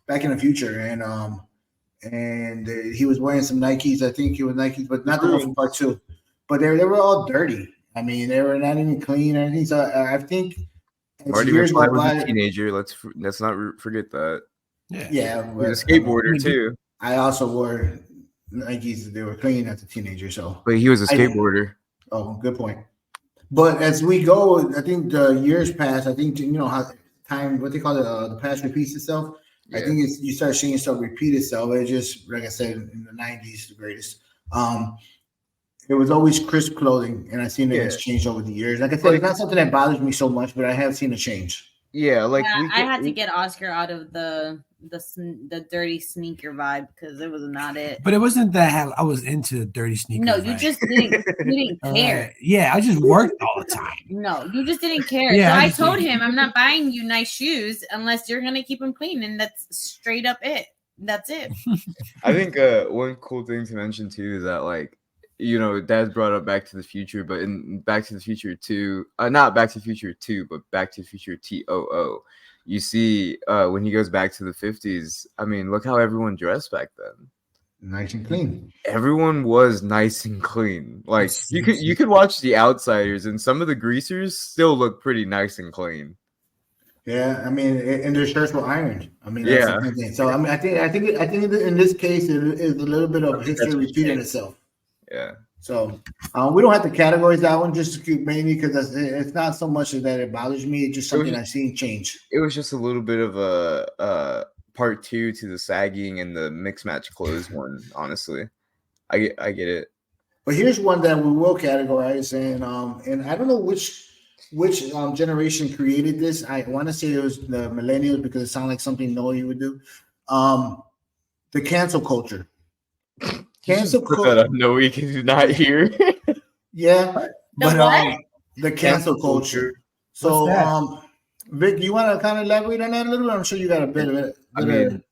Back in the Future, and he was wearing some Nikes. I think it was Nikes, but not the one from Part 2. But they were all dirty. I mean, they were not even clean or anything. So I think Marty McFly was a teenager. Let's not forget that. Yeah, he was a skateboarder too. I also wore Nikes. They were clean as a teenager. So, but he was a skateboarder. Oh, good point. But as we go, I think the years pass. I think how time, what they call it, the past repeats itself. Yeah. I think you start seeing stuff repeat itself. It just, like I said, in the 90s, the greatest. It was always crisp clothing, and I've seen that it's changed over the years. Like I said, it's not something that bothers me so much, but I have seen a change. Yeah, I had to get Oscar out of the dirty sneaker vibe because it was not it. But it wasn't that I was into the dirty sneaker. No, you just didn't care. Yeah, I just worked all the time. No, you just didn't care. Yeah, so I told him I'm not buying you nice shoes unless you're gonna keep them clean, and that's straight up it. That's it. I think one cool thing to mention too is that Dad's brought up Back to the Future, but in Back to the Future 2, not Back to the Future 2, but Back to the Future TOO, you see when he goes back to the 50s, I mean, look how everyone dressed back then. Nice and clean. Everyone was nice and clean. Like you could watch The Outsiders, and some of the greasers still look pretty nice and clean. Yeah, I mean, and their shirts were ironed. I mean, that's the thing. So I mean, I think in this case, it is a little bit of history repeating itself. Yeah. So we don't have to categorize that one just to keep mainly because it's not so much that it bothers me. It's just something I've seen change. It was just a little bit of a part 2 to the sagging and the mix match clothes one. Honestly, I get it. But here's one that we will categorize, and I don't know which generation created this. I want to say it was the millennials because it sounded like something Noah would do. The cancel culture. Cancel culture. No, we can not hear. Yeah, but the cancel culture. So, Vic, you want to kind of elaborate on that a little bit? I'm sure you got a bit of it.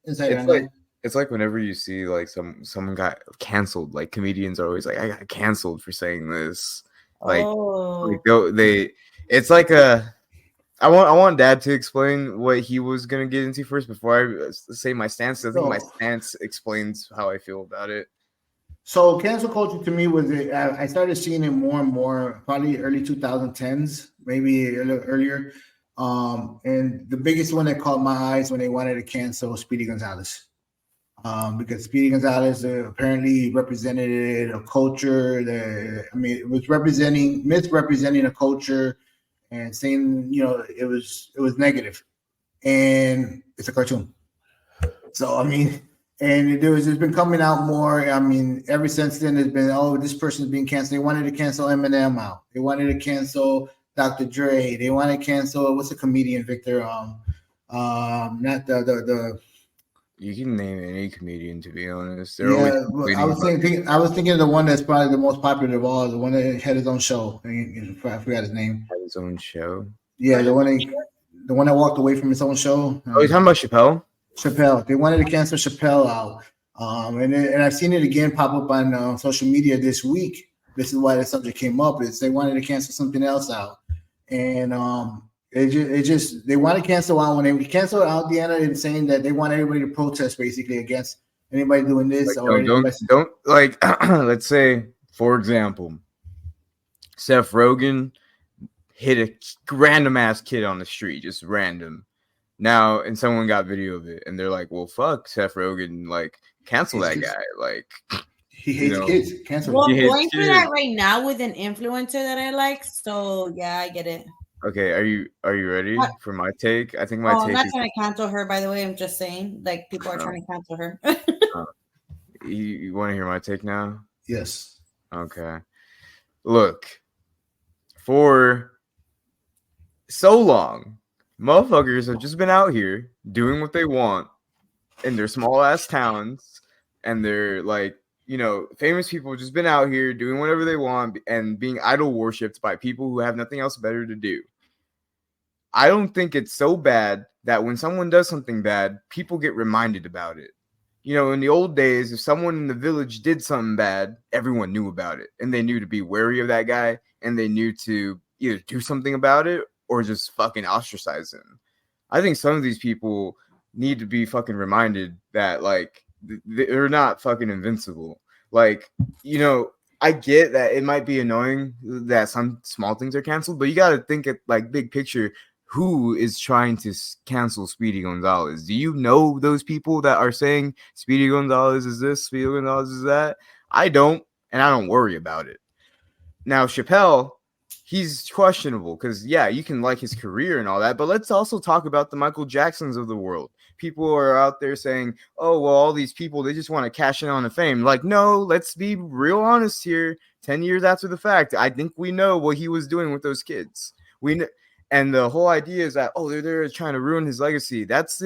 Insight on that. It's like whenever you see like someone got canceled, like comedians are always like, I got canceled for saying this. It's like I want Dad to explain what he was gonna get into first before I say my stance. I think my stance explains how I feel about it. So cancel culture to me was I started seeing it more and more, probably early 2010s, maybe a little earlier. And the biggest one that caught my eyes when they wanted to cancel Speedy Gonzalez. Because Speedy Gonzalez apparently represented a culture it was misrepresenting a culture and saying, it was negative. And it's a cartoon. So, I mean, and it's been coming out more. I mean, ever since then, there's been, this person's being canceled. They wanted to cancel Eminem out. They wanted to cancel Dr. Dre. They want to cancel, what's the comedian, Victor? Not the You can name any comedian, to be honest. They're Yeah, always well, complaining I was thinking of the one that's probably the most popular of all, the one that had his own show. I forgot his name. about his own show. Yeah, the one that walked away from his own show. Oh, you're talking about Chappelle? Chappelle. They wanted to cancel Chappelle out. And I've seen it again pop up on social media this week. This is why the subject came up. Is they wanted to cancel something else out, and they want to cancel out. When they cancel out Deanna and saying that they want everybody to protest basically against anybody doing this or Don't like. Let's say, for example, Seth Rogen hit a random ass kid on the street, just random. Now, and someone got video of it, and they're like, "Well, fuck Seth Rogen, like cancel that guy." Like, he hates kids. Cancel. Well, He hates going through kids. that right now with an influencer that I like. So yeah, I get it. Okay, are you ready for my take? I think my I'm take not is. trying to cancel her, by the way. I'm just saying, like, people are trying to cancel her. You want to hear my take now? Yes. Okay. Look, for so long, motherfuckers have just been out here doing what they want in their small ass towns, and they're like, famous people have just been out here doing whatever they want and being idol worshipped by people who have nothing else better to do. I don't think it's so bad that when someone does something bad, people get reminded about it. In the old days, if someone in the village did something bad, everyone knew about it, and they knew to be wary of that guy, and they knew to either do something about it or just fucking ostracize him. I think some of these people need to be fucking reminded that, like, they're not fucking invincible. Like, I get that it might be annoying that some small things are canceled, but you got to think at, like, big picture. Who is trying to cancel Speedy Gonzalez? Do you know those people that are saying Speedy Gonzalez is this, Speedy Gonzalez is that? I don't, and I don't worry about it. Now, Chappelle, he's questionable because, yeah, you can like his career and all that, but let's also talk about the Michael Jacksons of the world. People are out there saying, oh, well, all these people, they just want to cash in on the fame. Like, no, let's be real honest here. 10 years after the fact, I think we know what he was doing with those kids. And the whole idea is that, oh, they're trying to ruin his legacy. That's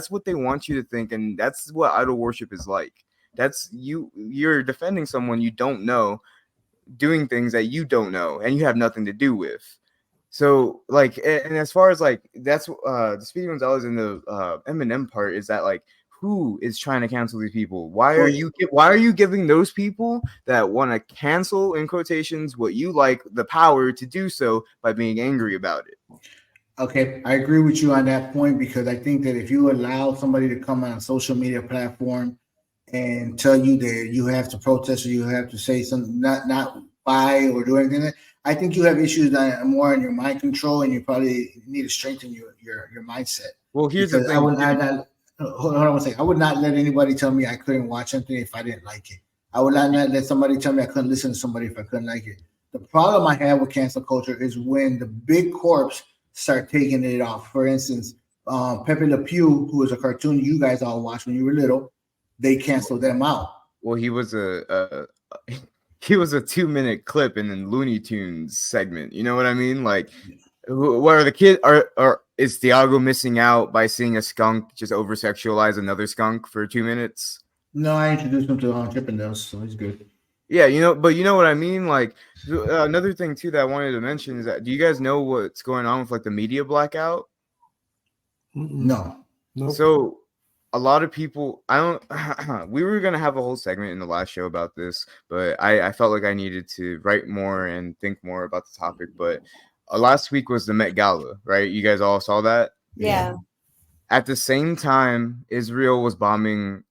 what they want you to think, and that's what idol worship is like. That's you're defending someone you don't know, doing things that you don't know, and you have nothing to do with. So, like, and as far as like that's the Speedy Gonzalez and the Eminem part is that, like, who is trying to cancel these people? Why are you giving those people that want to cancel, in quotations, what you like, the power to do so by being angry about it? Okay, I agree with you on that point because I think that if you allow somebody to come on a social media platform and tell you that you have to protest or you have to say something, not buy or do anything, I think you have issues that more in your mind control, and you probably need to strengthen your mindset. Well, here's the thing. Hold on one second. I would not let anybody tell me I couldn't watch something if I didn't like it. I would not let somebody tell me I couldn't listen to somebody if I couldn't like it. The problem I have with cancel culture is when the big corps start taking it off. For instance, Pepe Le Pew, who was a cartoon you guys all watched when you were little, they canceled them out. Well, he was a 2-minute clip in the Looney Tunes segment. You know what I mean? Like, what are the kids? Is Thiago missing out by seeing a skunk just over sexualize another skunk for 2 minutes? No, I introduced him to Chippendales, so he's good. Yeah, but you know what I mean? Like, another thing too that I wanted to mention is that, do you guys know what's going on with, like, the media blackout? No. Nope. So a lot of people, we were going to have a whole segment in the last show about this, but I felt like I needed to write more and think more about the topic. But last week was the Met Gala, right? You guys all saw that? Yeah. At the same time, Israel was bombing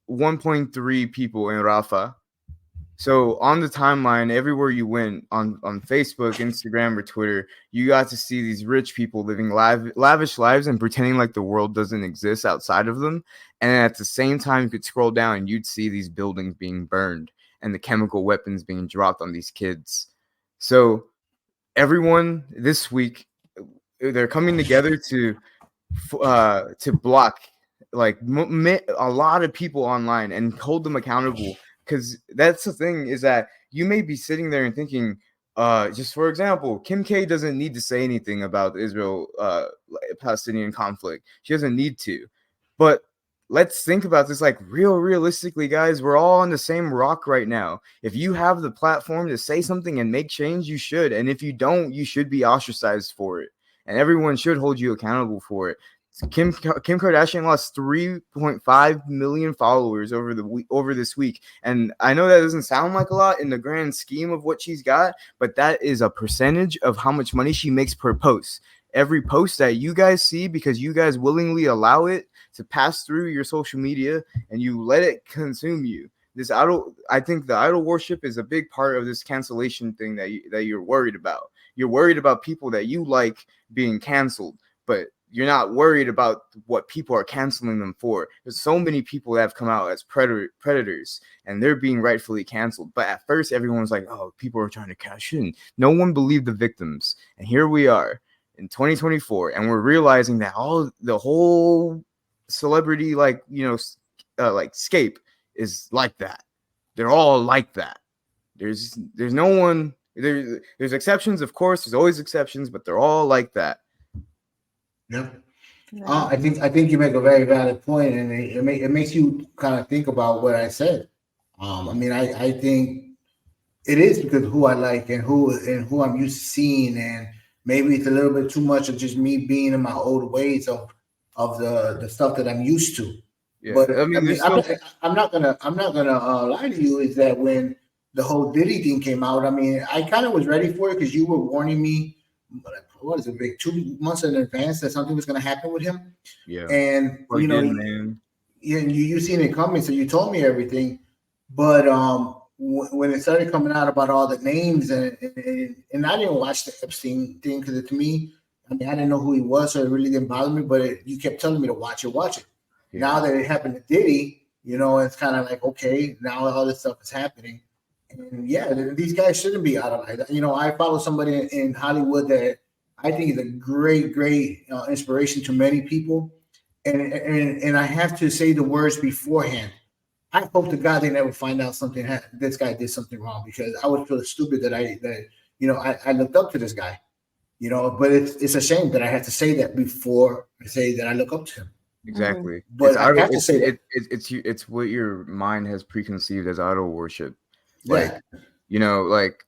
1.3 people in Rafah. So on the timeline, everywhere you went on Facebook, Instagram, or Twitter, you got to see these rich people living lavish lives and pretending like the world doesn't exist outside of them. And at the same time, you could scroll down and you'd see these buildings being burned and the chemical weapons being dropped on these kids. So everyone this week, they're coming together to block, like, a lot of people online and hold them accountable. Because that's the thing, is that you may be sitting there and thinking, just for example, Kim K doesn't need to say anything about the Israel-Palestinian conflict. She doesn't need to. But let's think about this like realistically, guys. We're all on the same rock right now. If you have the platform to say something and make change, you should. And if you don't, you should be ostracized for it. And everyone should hold you accountable for it. Kim Kardashian lost 3.5 million followers over this week. And I know that doesn't sound like a lot in the grand scheme of what she's got, but that is a percentage of how much money she makes per post. Every post that you guys see, because you guys willingly allow it to pass through your social media and you let it consume you. I think the idol worship is a big part of this cancellation thing that you're worried about. You're worried about people that you like being canceled, but you're not worried about what people are canceling them for. There's so many people that have come out as predators and they're being rightfully canceled. But at first, everyone was like, oh, people are trying to cash in. No one believed the victims. And here we are in 2024, and we're realizing that the whole celebrity, like scape is like that. They're all like that. There's no one. There's exceptions, of course. There's always exceptions, but they're all like that. Yep. I think you make a very valid point, and it makes you kind of think about what I said. I think it is because of who I like and who I'm used to seeing, and maybe it's a little bit too much of just me being in my old ways of the stuff that I'm used to. Yeah. But I'm not gonna lie to you, is that when the whole Diddy thing came out, I kind of was ready for it because you were warning me. What is it, Vic? 2 months in advance that something was going to happen with him. Yeah. And man. You seen it coming, so you told me everything. But when it started coming out about all the names and I didn't watch the Epstein thing because to me, I didn't know who he was, so it really didn't bother me. But you kept telling me to watch it. Yeah. Now that it happened to Diddy, it's kind of like, okay, now all this stuff is happening. And yeah, these guys shouldn't be idolized. I follow somebody in Hollywood that I think is a great inspiration to many people. And I have to say the words beforehand. I hope to God they never find out this guy did something wrong, because I would feel stupid that I looked up to this guy, but it's a shame that I have to say that before I say that I look up to him. Exactly. But I have to say it's what your mind has preconceived as idol worship. Yeah.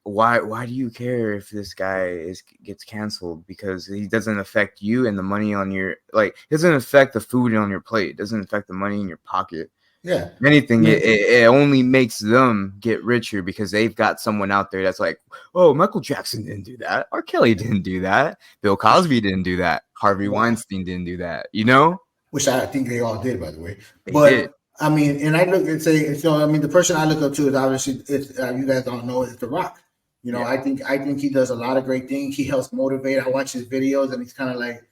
Why do you care if this guy gets canceled? Because he doesn't affect you and the money on your, it doesn't affect the food on your plate. It doesn't affect the money in your pocket. Yeah. If anything, it only makes them get richer because they've got someone out there that's like, oh, Michael Jackson didn't do that. R. Kelly didn't do that. Bill Cosby didn't do that. Harvey Weinstein didn't do that. Which I think they all did, by the way. They did. And I look and say, the person I look up to is obviously, you guys don't know, is The Rock. Yeah. I think he does a lot of great things. He helps motivate. I watch his videos, and he's kind of like,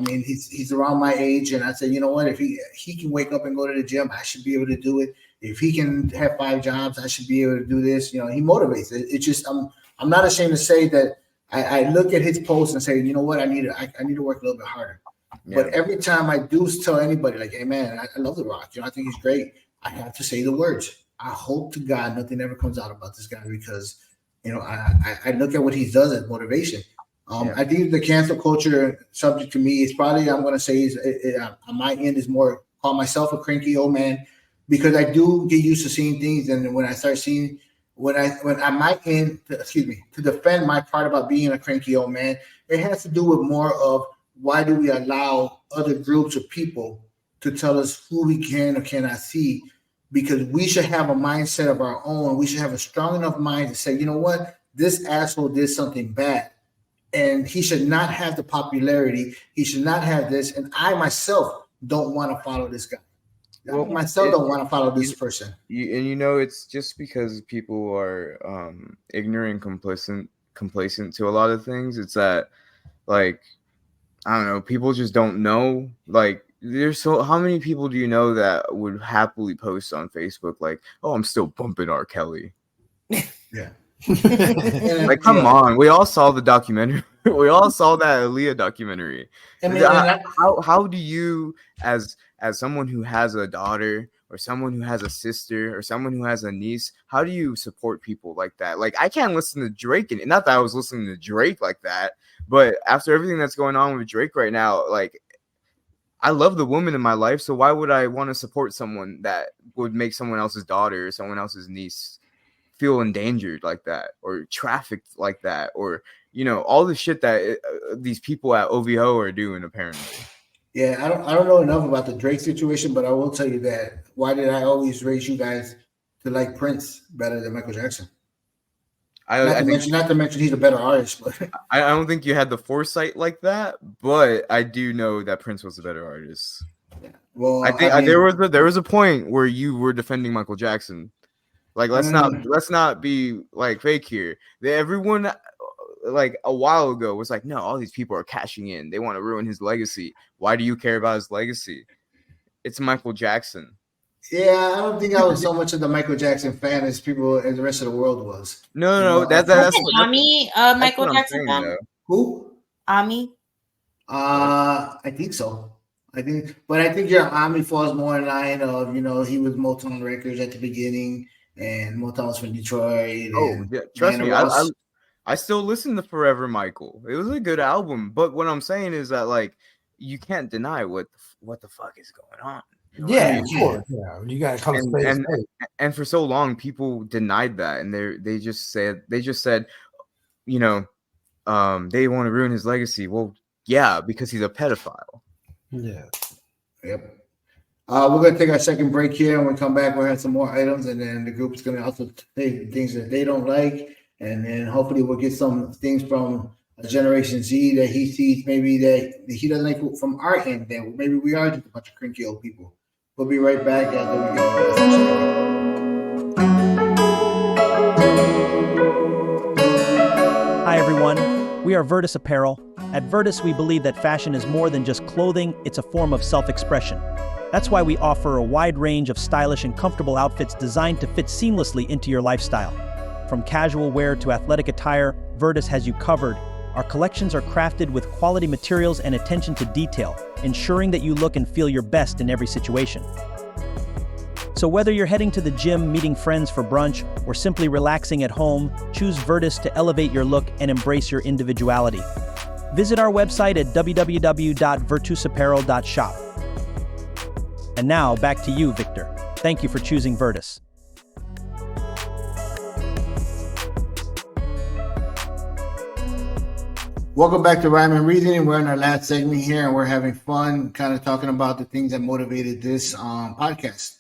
he's around my age, and I say, you know what? If he can wake up and go to the gym, I should be able to do it. If he can have 5 jobs, I should be able to do this. He motivates. It's just I'm not ashamed to say that I look at his posts and say, you know what? I need to work a little bit harder. Yeah. But every time I do tell anybody, like, hey man, I love The Rock. I think he's great. I have to say the words. I hope to God nothing ever comes out about this guy, because I look at what he does as motivation. I think the cancel culture subject to me is probably, I'm going to say, on my end, is more call myself a cranky old man, because I do get used to seeing things, and when I start seeing when on my end, to defend my part about being a cranky old man, it has to do with more of, why do we allow other groups of people to tell us who we can or cannot see? Because we should have a mindset of our own. We should have a strong enough mind to say, you know what, this asshole did something bad, and he should not have the popularity. He should not have this. And I myself don't want to follow this guy. Don't want to follow this person. It's just because people are ignorant, complacent to a lot of things. It's that, I don't know, people just don't know. How many people do you know that would happily post on Facebook oh, I'm still bumping R. Kelly? Yeah. Come on. We all saw the documentary. We all saw that Aaliyah documentary. How do you, as someone who has a daughter, or someone who has a sister, or someone who has a niece, how do you support people like that? I can't listen to Drake, and not that I was listening to Drake like that, but after everything that's going on with Drake right now, I love the woman in my life, so why would I want to support someone that would make someone else's daughter or someone else's niece feel endangered like that, or trafficked like that, or all the shit that these people at OVO are doing apparently. Yeah, I don't know enough about the Drake situation, but I will tell you that. Why did I always raise you guys to like Prince better than Michael Jackson? Not to mention he's a better artist, but I don't think you had the foresight like that, but I do know that Prince was a better artist. Yeah. Well, I think there was a point where you were defending Michael Jackson. Like, let's not be like fake here. Everyone like a while ago was like, no, all these people are cashing in. They want to ruin his legacy. Why do you care about his legacy? It's Michael Jackson. Yeah, I don't think I was so much of the Michael Jackson fan as the rest of the world was. No, that's Ami, Michael Jackson fan. Who? Ami. I think so. I think your Ami falls more in line of he was Motown Records at the beginning, and Motown was from Detroit. Trust me, I still listen to Forever Michael. It was a good album, but what I'm saying is that like you can't deny what the fuck is going on. Yeah, of course. Yeah, you gotta come and for so long, people denied that, and they just said, they want to ruin his legacy. Well, yeah, because he's a pedophile. Yeah. Yep. We're gonna take our second break here, and when we come back, we'll have some more items, and then the group's gonna also say things that they don't like, and then hopefully we'll get some things from Generation Z that he sees maybe that he doesn't like from our end. That maybe we are just a bunch of cranky old people. We'll be right back after we get Hi, everyone. We are Virtus Apparel. At Virtus, we believe that fashion is more than just clothing, it's a form of self-expression. That's why we offer a wide range of stylish and comfortable outfits designed to fit seamlessly into your lifestyle. From casual wear to athletic attire, Virtus has you covered. Our collections are crafted with quality materials and attention to detail, ensuring that you look and feel your best in every situation. So whether you're heading to the gym, meeting friends for brunch, or simply relaxing at home, choose Virtus to elevate your look and embrace your individuality. Visit our website at www.virtusapparel.shop. And now, back to you, Victor. Thank you for choosing Virtus. Welcome back to Rhyme and Reasoning. We're in our last segment here, and we're having fun kind of talking about the things that motivated this podcast.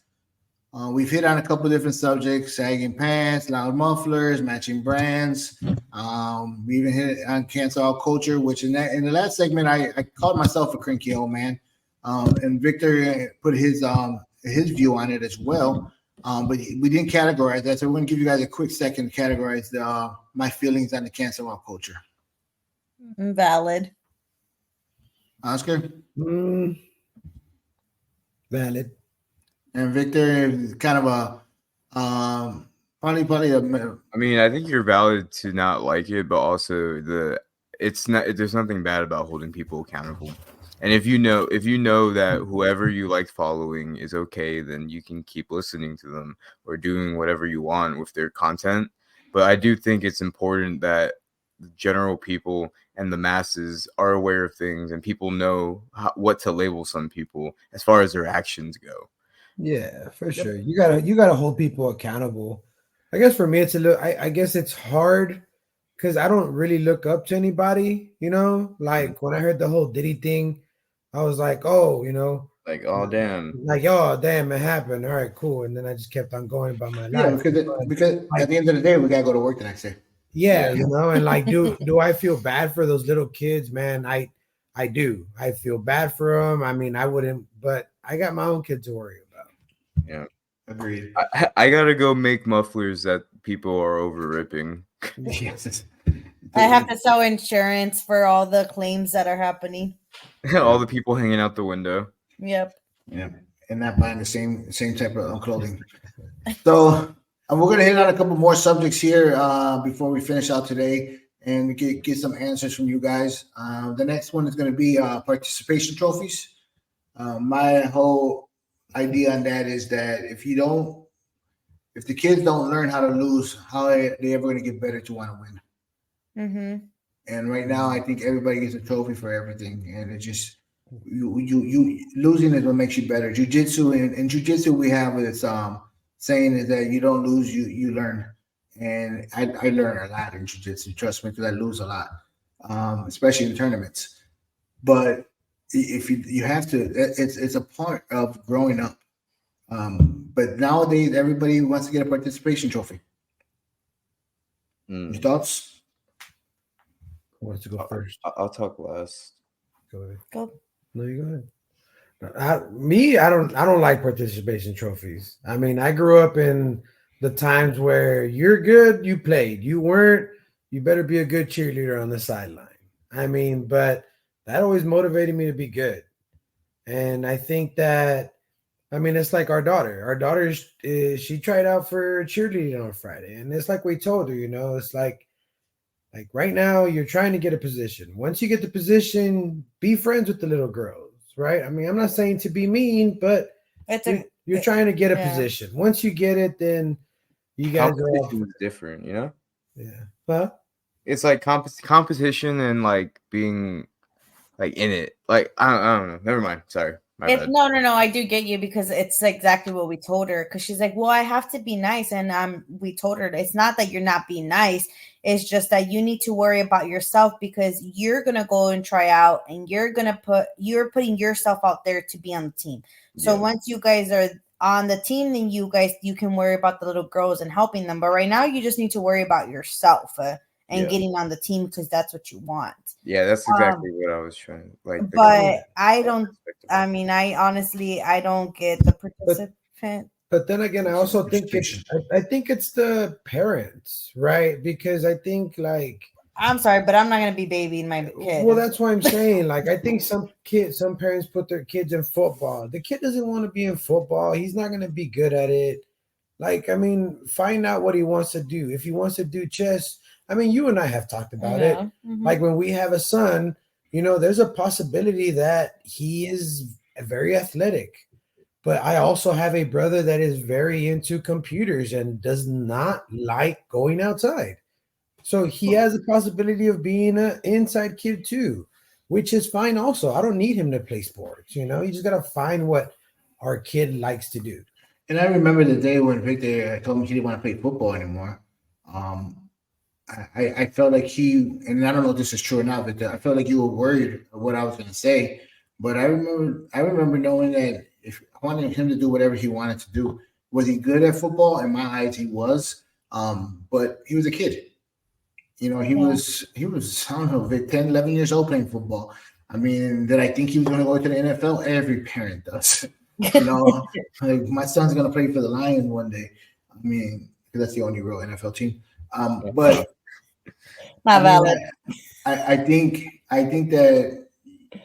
We've hit on a couple of different subjects: sagging pants, loud mufflers, matching brands. We even hit on cancel out culture, which in the last segment, I called myself a cranky old man, and Victor put his view on it as well. But we didn't categorize that, so we're going to give you guys a quick second to categorize my feelings on the cancel out culture. Valid. Oscar? Valid. And Victor is kind of probably a. I mean, I think you're valid to not like it, but also there's nothing bad about holding people accountable. And if you know that whoever you like following is okay, then you can keep listening to them or doing whatever you want with their content. But I do think it's important that the general people and the masses are aware of things, and people know what to label some people as far as their actions go. Yeah, for sure. You gotta hold people accountable. I guess for me, it's a little. I guess it's hard because I don't really look up to anybody. Like when I heard the whole Diddy thing, I was like, oh, like, oh damn, it happened. All right, cool. And then I just kept on going about my life. Yeah, because at the end of the day, we gotta go to work the next day. Yeah, and like, do I feel bad for those little kids, man? I do. I feel bad for them. I mean, I wouldn't, but I got my own kids to worry about. Yeah, agreed. I gotta go make mufflers that people are over ripping. Yes. I have to sell insurance for all the claims that are happening. All the people hanging out the window. Yep. Yeah, and not buying the same type of clothing. So we're going to hit on a couple more subjects here before we finish out today, and we get some answers from you guys. The next one is going to be participation trophies. My whole idea on that is that if the kids don't learn how to lose, how are they ever going to get better to want to win? Mm-hmm. And right now, I think everybody gets a trophy for everything, and it just you losing is what makes you better. Jiu-jitsu, in jiu-jitsu we have this saying is that you don't lose, you learn. And I learn a lot in jiu-jitsu, trust me, because I lose a lot, especially in tournaments. But if you have to, it's a part of growing up. But nowadays everybody wants to get a participation trophy. Your thoughts? Who wants to go first? I'll talk last. Go ahead. Go. No, you go ahead. I don't like participation trophies. I mean, I grew up in the times where you're good, you played. You weren't, you better be a good cheerleader on the sideline. I mean, but that always motivated me to be good. And I think that, I mean, it's like our daughter. Our daughter, she tried out for cheerleading on Friday. And it's like we told her, it's like right now you're trying to get a position. Once you get the position, be friends with the little girls, right? I mean, I'm not saying to be mean, but you're trying to get a position. Once you get it, then you guys are all different, Yeah. Huh? It's like competition and like being like in it. Like I don't know. Never mind. Sorry. My bad. No. I do get you because it's exactly what we told her. Because she's like, "Well, I have to be nice," and we told her it's not that you're not being nice. It's just that you need to worry about yourself because you're gonna go and try out, and you're putting yourself out there to be on the team. So once you guys are on the team, then you can worry about the little girls and helping them. But right now, you just need to worry about yourself and getting on the team because that's what you want. Yeah, that's exactly what I was trying to like. But I don't. I mean, I honestly, I don't get the participant. But then again, I also think I think it's the parents, right? Because I think like I'm sorry, but I'm not gonna be babying my kid. Well, that's why I'm saying. Like, I think some parents put their kids in football. The kid doesn't want to be in football. He's not gonna be good at it. Like, I mean, find out what he wants to do. If he wants to do chess, I mean, you and I have talked about it. Mm-hmm. Like when we have a son, there's a possibility that he is very athletic. But I also have a brother that is very into computers and does not like going outside. So he has a possibility of being an inside kid too, which is fine also. I don't need him to play sports. You just got to find what our kid likes to do. And I remember the day when Victor told me he didn't want to play football anymore. I felt like and I don't know if this is true or not, but I felt like you were worried of what I was going to say. But I remember knowing that if I wanted him to do whatever he wanted to do. Was he good at football? In my eyes, he was. But he was a kid. He was, I don't know, 10, 11 years old playing football. I mean, did I think he was going to go to the NFL? Every parent does. Like my son's going to play for the Lions one day. I mean, because that's the only real NFL team. But not valid. I think that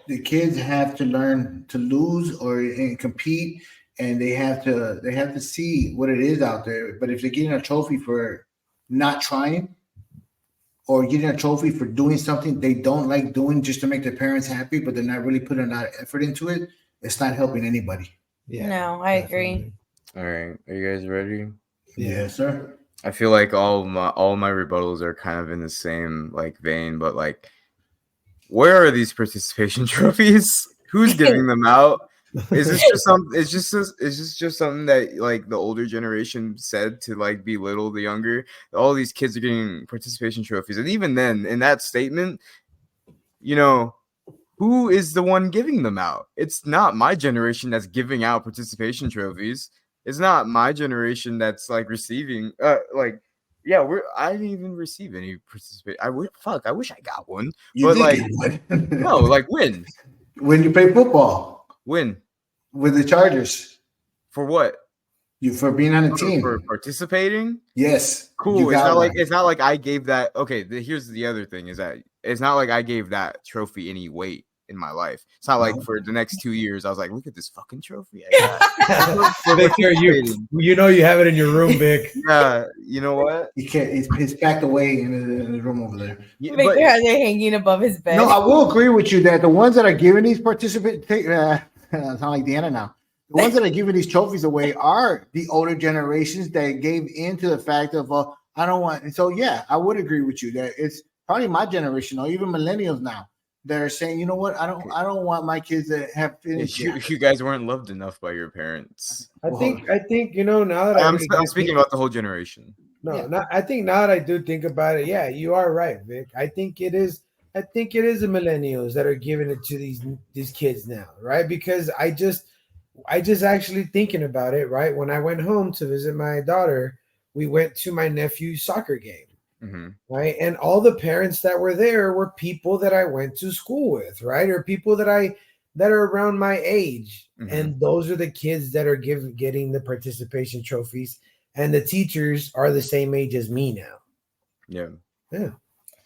the kids have to learn to lose and compete, and they have to see what it is out there. But if they're getting a trophy for not trying, or getting a trophy for doing something they don't like doing just to make their parents happy, but they're not really putting a lot of effort into it, it's not helping anybody. Yeah, no, I agree. All right, are you guys ready? Yes, sir. I feel like all my rebuttals are kind of in the same like vein, but like, where are these participation trophies? Who's giving them out? Is this just something? Is this just something that like the older generation said to like belittle the younger? All these kids are getting participation trophies, and even then, in that statement, who is the one giving them out? It's not my generation that's giving out participation trophies. It's not my generation that's like receiving. I didn't even receive any participation. I wish I got one. You but did like, get one. No, like when? When you play football. When? With the Chargers. For what? For being on the team. For participating? Yes. Cool. It's not like I gave that. Okay, here's the other thing is that it's not like I gave that trophy any weight in my life. It's not like for the next 2 years I was like, look at this fucking trophy I got. Victor, you have it in your room, Vic. Yeah, you know what? He can't. It's packed away in the room over there. Yeah, Victor has it hanging above his bed. No, I will agree with you that the ones that are giving these participants, sound like Deanna now. The ones that are giving these trophies away are the older generations that gave into the fact of, I don't want. And so, yeah, I would agree with you that it's probably my generation or even millennials now that are saying, you know what, I don't want my kids to have finished. You guys weren't loved enough by your parents. I think now that I'm speaking about the whole generation. I think now that I do think about it, yeah, you are right, Vic. I think it is the millennials that are giving it to these kids now, right? Because I just actually thinking about it, right? When I went home to visit my daughter, we went to my nephew's soccer game. Mm-hmm. Right. And all the parents that were there were people that I went to school with, right? Or people that are around my age. Mm-hmm. And those are the kids that are getting the participation trophies. And the teachers are the same age as me now. Yeah.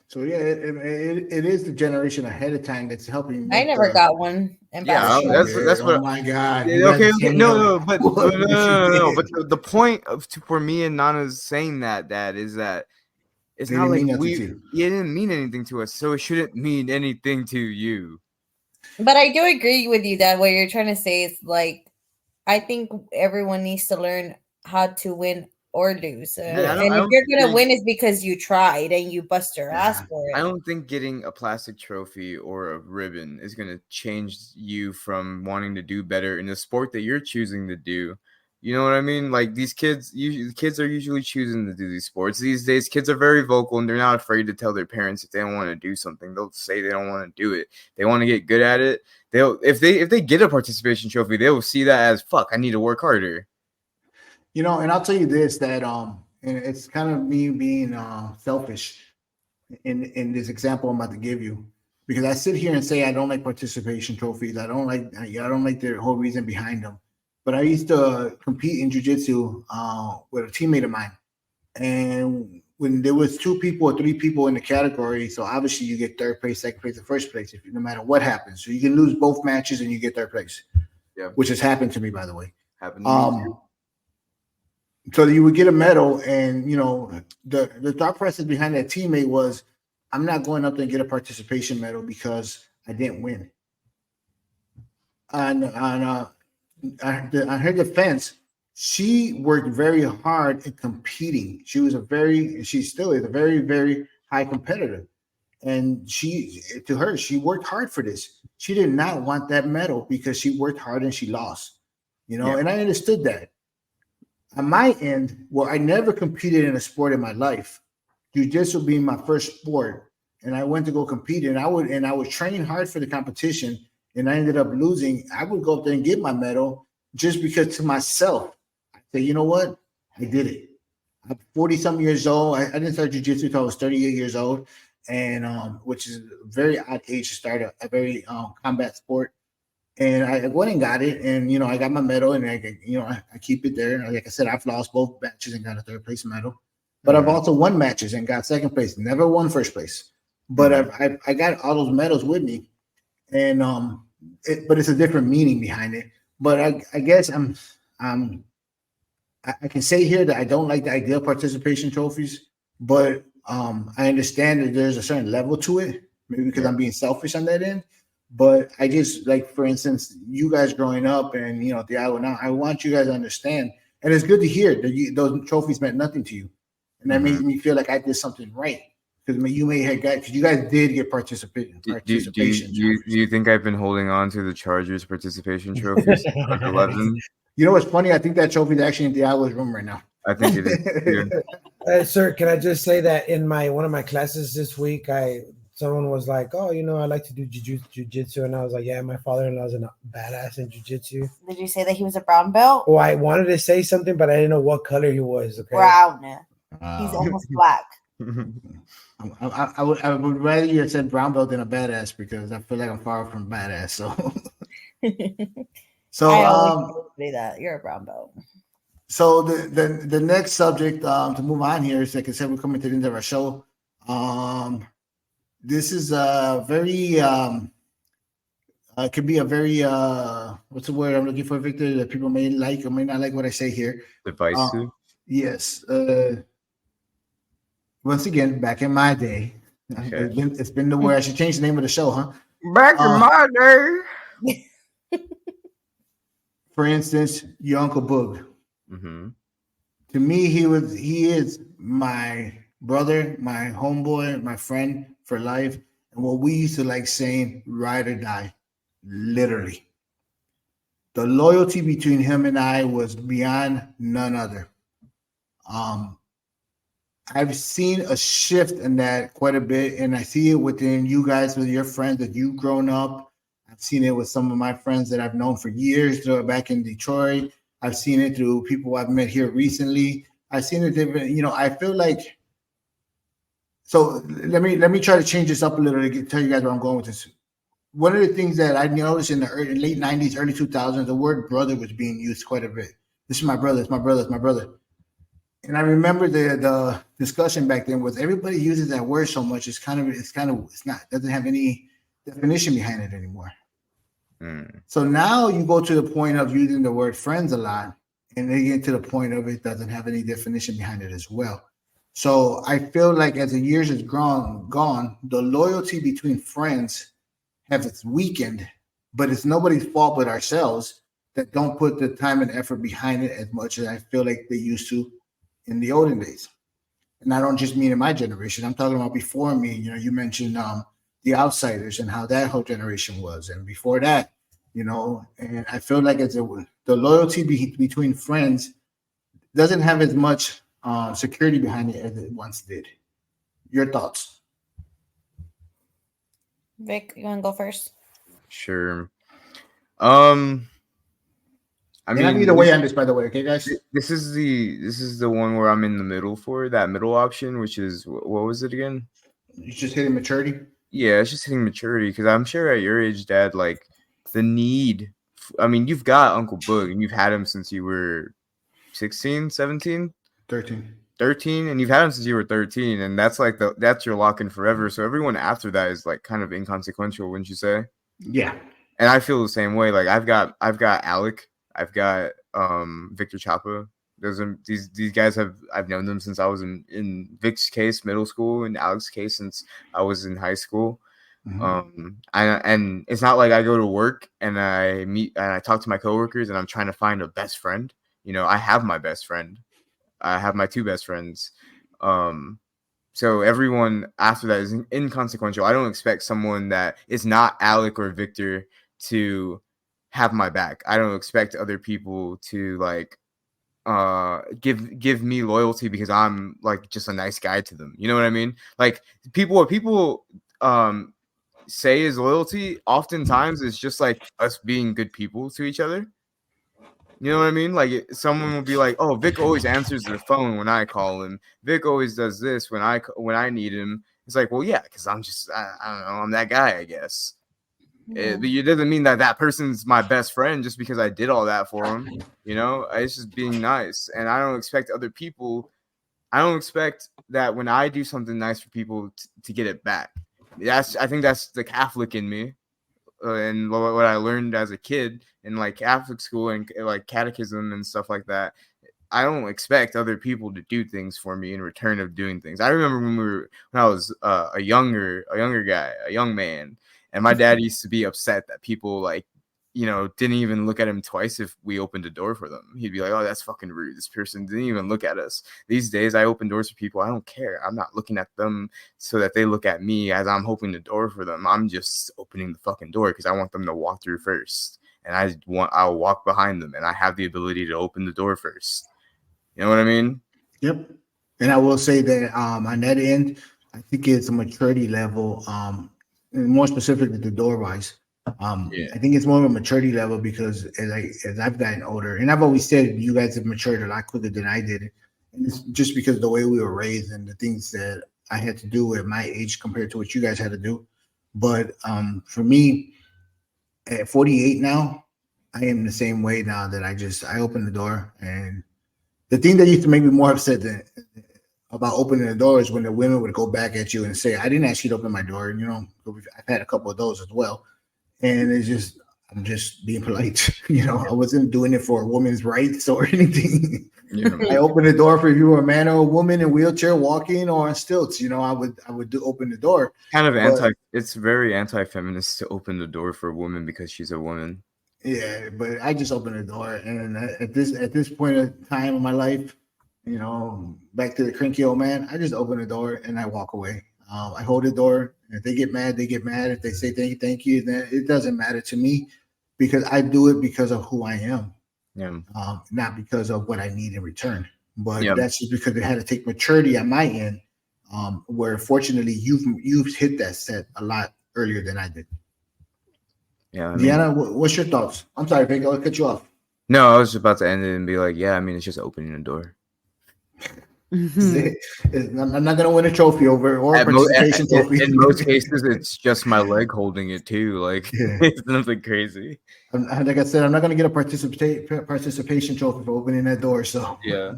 So yeah, it is the generation ahead of time that's helping. I never got one. Yeah, that's what. Oh my God. Okay. No, but the point for me and Nana's saying that is that it's not like it didn't mean anything to us, so it shouldn't mean anything to you. But I do agree with you that what you're trying to say is like, I think everyone needs to learn how to win or lose. And if you're going to win, it's because you tried and you bust your ass for it. I don't think getting a plastic trophy or a ribbon is going to change you from wanting to do better in the sport that you're choosing to do. You know what I mean? Like these kids are usually choosing to do these sports. These days, kids are very vocal and they're not afraid to tell their parents if they don't want to do something. They'll say they don't want to do it. They want to get good at it. If they get a participation trophy, they will see that as fuck. I need to work harder. You know, and I'll tell you this, that and it's kind of me being selfish in this example I'm about to give you, because I sit here and say I don't like participation trophies. I don't like the whole reason behind them. But I used to compete in jiu-jitsu with a teammate of mine. And when there was 2 people or 3 people in the category, so obviously you get third place, second place, and first place, no matter what happens. So you can lose both matches and you get third place. Yeah. Which has happened to me, by the way. Happened to me too. So you would get a medal, and you know the thought process behind that teammate was, I'm not going up there and get a participation medal because I didn't win. On her defense, she worked very hard in competing. She still is a very, very high competitor, and she worked hard for this. She did not want that medal because she worked hard and she lost. You know, and I understood that. On my end, well, I never competed in a sport in my life. Jiu-jitsu being my first sport, and I went to go compete, and I would train hard for the competition, and I ended up losing. I would go up there and get my medal just because to myself, I say, you know what? I did it. I'm 40-some years old. I didn't start jiu-jitsu until I was 38 years old, and which is a very odd age to start a very combat sport. And I went and got it, and you know, I got my medal, and I keep it there. Like I said, I've lost both matches and got a third place medal, but I've also won matches and got second place. Never won first place, but I got all those medals with me, and but it's a different meaning behind it. But I guess I can say here that I don't like the idea of participation trophies, but I understand that there's a certain level to it, maybe because I'm being selfish on that end. But I just, like, for instance, you guys growing up and, you know, Thiago now, I want you guys to understand. And it's good to hear that those trophies meant nothing to you. And that makes me feel like I did something right. Because you may have got, because you guys did get participation. Do you think I've been holding on to the Chargers participation trophies? 11? You know what's funny? I think that trophy is actually in Thiago's room right now. I think it is. Yeah. Sir, can I just say that in one of my classes this week, someone was like, "Oh, you know, I like to do jiu-jitsu," and I was like, "Yeah, my father-in-law's a badass in jiu-jitsu." Did you say that he was a brown belt? Well, I wanted to say something, but I didn't know what color he was. Okay, brown. He's almost black. I would rather you have said brown belt than a badass, because I feel like I'm far from badass. So, I always say that you're a brown belt. So the next subject to move on here is, like I said, we're coming to the end of our show. This is a very it could be a very what's the word I'm looking for, Victor, that people may like or may not like what I say here. Divisive. Yes. Once again, back in my day, it's been the word. I should change the name of the show, huh? Back in my day. For instance, your Uncle Boog. Mm-hmm. To me, he is my brother, my homeboy, my friend for life. and what we used to like saying, ride or die, literally. The loyalty between him and I was beyond none other. I've seen a shift in that quite a bit, and I see it within you guys, with your friends that you've grown up. I've seen it with some of my friends that I've known for years back in Detroit. I've seen it through people I've met here recently. I've seen it different. I feel like. So let me try to change this up a little to tell you guys where I'm going with this. One of the things that I noticed in the late 90s, early 2000s, the word brother was being used quite a bit. This is my brother. It's my brother. It's my brother. And I remember the discussion back then was everybody uses that word so much. It's not, doesn't have any definition behind it anymore. So now you go to the point of using the word friends a lot, and they get to the point of it doesn't have any definition behind it as well. So I feel like as the years has gone, the loyalty between friends has weakened, but it's nobody's fault but ourselves that don't put the time and effort behind it as much as I feel like they used to in the olden days. And I don't just mean in my generation. I'm talking about before me. You mentioned the Outsiders and how that whole generation was, and before that, and I feel like the loyalty between friends doesn't have as much security behind it as it once did. Your thoughts? Vic, you want to go first? Sure. I'm either way on this, by the way. Okay, guys. This is the one where I'm in the middle for that middle option, which is what was it again? You just hitting maturity. Yeah, it's just hitting maturity because I'm sure at your age, Dad, like the need. I mean, you've got Uncle Boog and you've had him since you were 16, 17, 13, and you've had him since you were 13, and that's like that's your lock-in forever. So everyone after that is like kind of inconsequential, wouldn't you say? Yeah. And I feel the same way. Like I've got Alec. I've got Victor Chapa. These guys I've known them since I was in Vic's case middle school, and Alec's case since I was in high school. Mm-hmm. And it's not like I go to work and I meet and I talk to my coworkers and I'm trying to find a best friend. I have my best friend. I have my two best friends. So everyone after that is inconsequential. I don't expect someone that is not Alec or Victor to have my back. I don't expect other people to like give me loyalty because I'm like just a nice guy to them. You know what I mean? Like what people say is loyalty oftentimes is just like us being good people to each other. You know what I mean? Like someone will be like, "Oh, Vic always answers the phone when I call him. Vic always does this when I need him." It's like, well, yeah, because I'm just I don't know, I'm that guy, I guess. Yeah. It doesn't mean that person's my best friend just because I did all that for him. It's just being nice, and I don't expect other people. I don't expect that when I do something nice for people to get it back. I think that's the Catholic in me. And what I learned as a kid in like Catholic school and like catechism and stuff like that, I don't expect other people to do things for me in return of doing things. I remember when I was a younger guy, a young man, and my dad used to be upset that people like, didn't even look at him twice if we opened a door for them. He'd be like, "Oh, that's fucking rude. This person didn't even look at us." These days, I open doors for people. I don't care. I'm not looking at them so that they look at me as I'm opening the door for them. I'm just opening the fucking door because I want them to walk through first. And I'll walk behind them, and I have the ability to open the door first. You know what I mean? Yep. And I will say that on that end, I think it's a maturity level, and more specifically the door wise. I think it's more of a maturity level because as I've gotten older, and I've always said you guys have matured a lot quicker than I did. And it's just because of the way we were raised and the things that I had to do at my age compared to what you guys had to do. But for me, at 48 now, I am the same way now that I open the door. And the thing that used to make me more upset about opening the door is when the women would go back at you and say, "I didn't ask you to open my door." And, I've had a couple of those as well. And I'm just being polite. I wasn't doing it for a woman's rights or anything. I opened the door for if you were a man or a woman in a wheelchair walking or on stilts. I would open the door. Kind of it's very anti-feminist to open the door for a woman because she's a woman. Yeah, but I just opened the door, and at this point of time in my life, back to the Cranky Old Man, I just open the door and I walk away. I hold the door. If they get mad, they get mad. If they say thank you, then it doesn't matter to me because I do it because of who I am, Yeah. not because of what I need in return. But Yeah. that's just because it had to take maturity on my end, where fortunately you've hit that set a lot earlier than I did. Yeah. I mean, Deanna, what's your thoughts? I'm sorry, Vic, I'll cut you off. no, I was just about to end it and be like, yeah, I mean, it's just opening a door. I'm not gonna win a trophy over or a In participation trophy. most cases, it's just my leg holding it too. Like Yeah. it's nothing crazy. Like I said, I'm not gonna get a participation trophy for opening that door. So Yeah.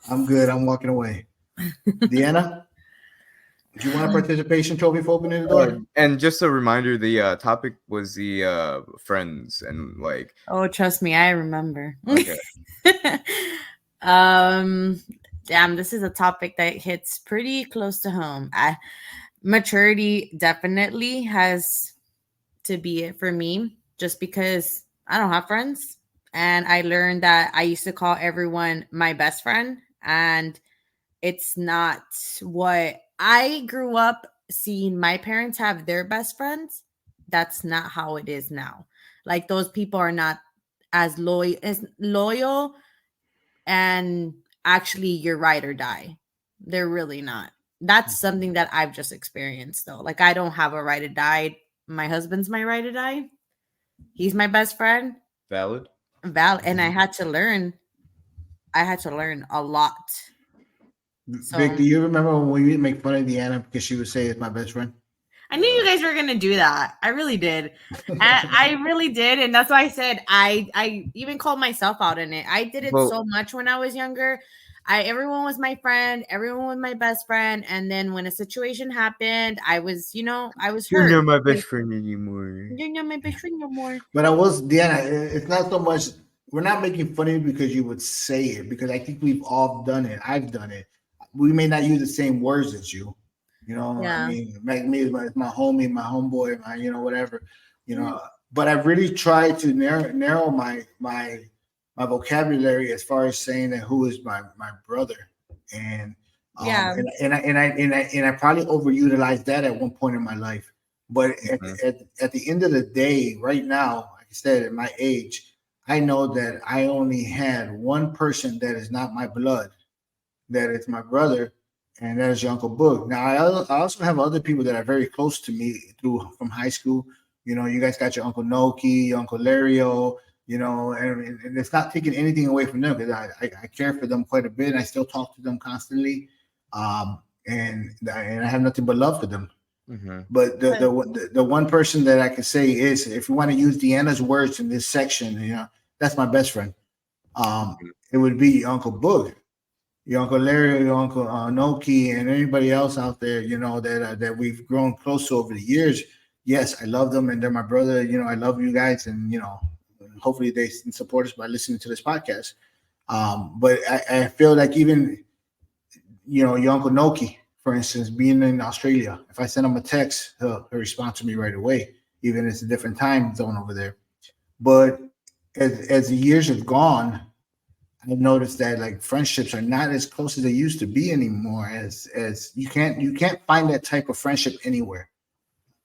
I'm good. I'm walking away. Deanna, do you want a participation trophy for opening the door? And just a reminder, the topic was the friends and like. Oh, trust me, I remember. Okay. Damn, this is a topic that hits pretty close to home. Maturity definitely has to be it for me, just because I don't have friends, and I learned that I used to call everyone my best friend, and it's not what I grew up seeing my parents have their best friends. That's not how it is now. Like, those people are not as loyal, and actually you're ride or die. They're really not. That's something that I've just experienced though. Like, I don't have a ride or die. My husband's my ride or die. He's my best friend. Valid. And I had to learn a lot. Vic, do you remember when we make fun of Deanna because she would say it's my best friend? I knew you guys were gonna do that. I really did. I really did, and that's why I said I even called myself out in it. I did it so much when I was younger. Everyone was my friend, everyone was my best friend, and then when a situation happened, I was hurt. You're not my best friend anymore. You're not my best friend no more. But Deanna, it's not so much. We're not making fun of you because you would say it, because I think we've all done it. I've done it. We may not use the same words as you. Yeah. I mean, like me is my homie, my homeboy, my whatever, But I really tried to narrow my vocabulary as far as saying that who is my brother, and and I probably overutilized that at one point in my life. But at the end of the day, right now, like I said, at my age, I know that I only had one person that is not my blood, that is my brother. And that is your Uncle Boog. Now, I also have other people that are very close to me from high school. You guys got your Uncle Noki, your Uncle Lario, and it's not taking anything away from them, because I care for them quite a bit. And I still talk to them constantly. And I have nothing but love for them. Mm-hmm. But the one person that I can say is, if you want to use Deanna's words in this section, that's my best friend. It would be your Uncle Boog. Your Uncle Larry, your Uncle Noki, and anybody else out there, that we've grown close to over the years. Yes, I love them, and they're my brother. I love you guys, and hopefully they support us by listening to this podcast. But I feel like even your Uncle Noki, for instance, being in Australia, if I send him a text, he'll respond to me right away, even if it's a different time zone over there. But as the years have gone, I've noticed that like friendships are not as close as they used to be anymore. As you can't find that type of friendship anywhere.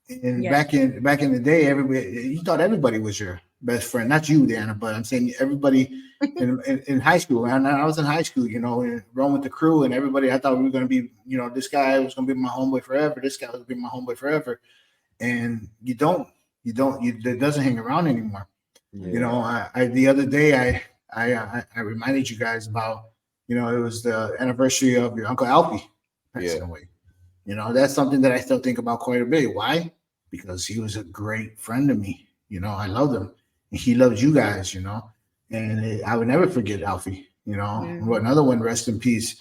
And back in the day, you thought everybody was your best friend, not you, Deanna, but I'm saying everybody in high school. And I was in high school, run with the crew, and everybody. I thought we were going to be, this guy was going to be my homeboy forever. This guy was going to be my homeboy forever. And it doesn't hang around anymore. Yeah. The other day I reminded you guys about, it was the anniversary of your Uncle Alfie passing away. That's something that I still think about quite a bit. Why? Because he was a great friend to me. I loved him, and he loved you guys. And I would never forget Alfie. Another one, rest in peace.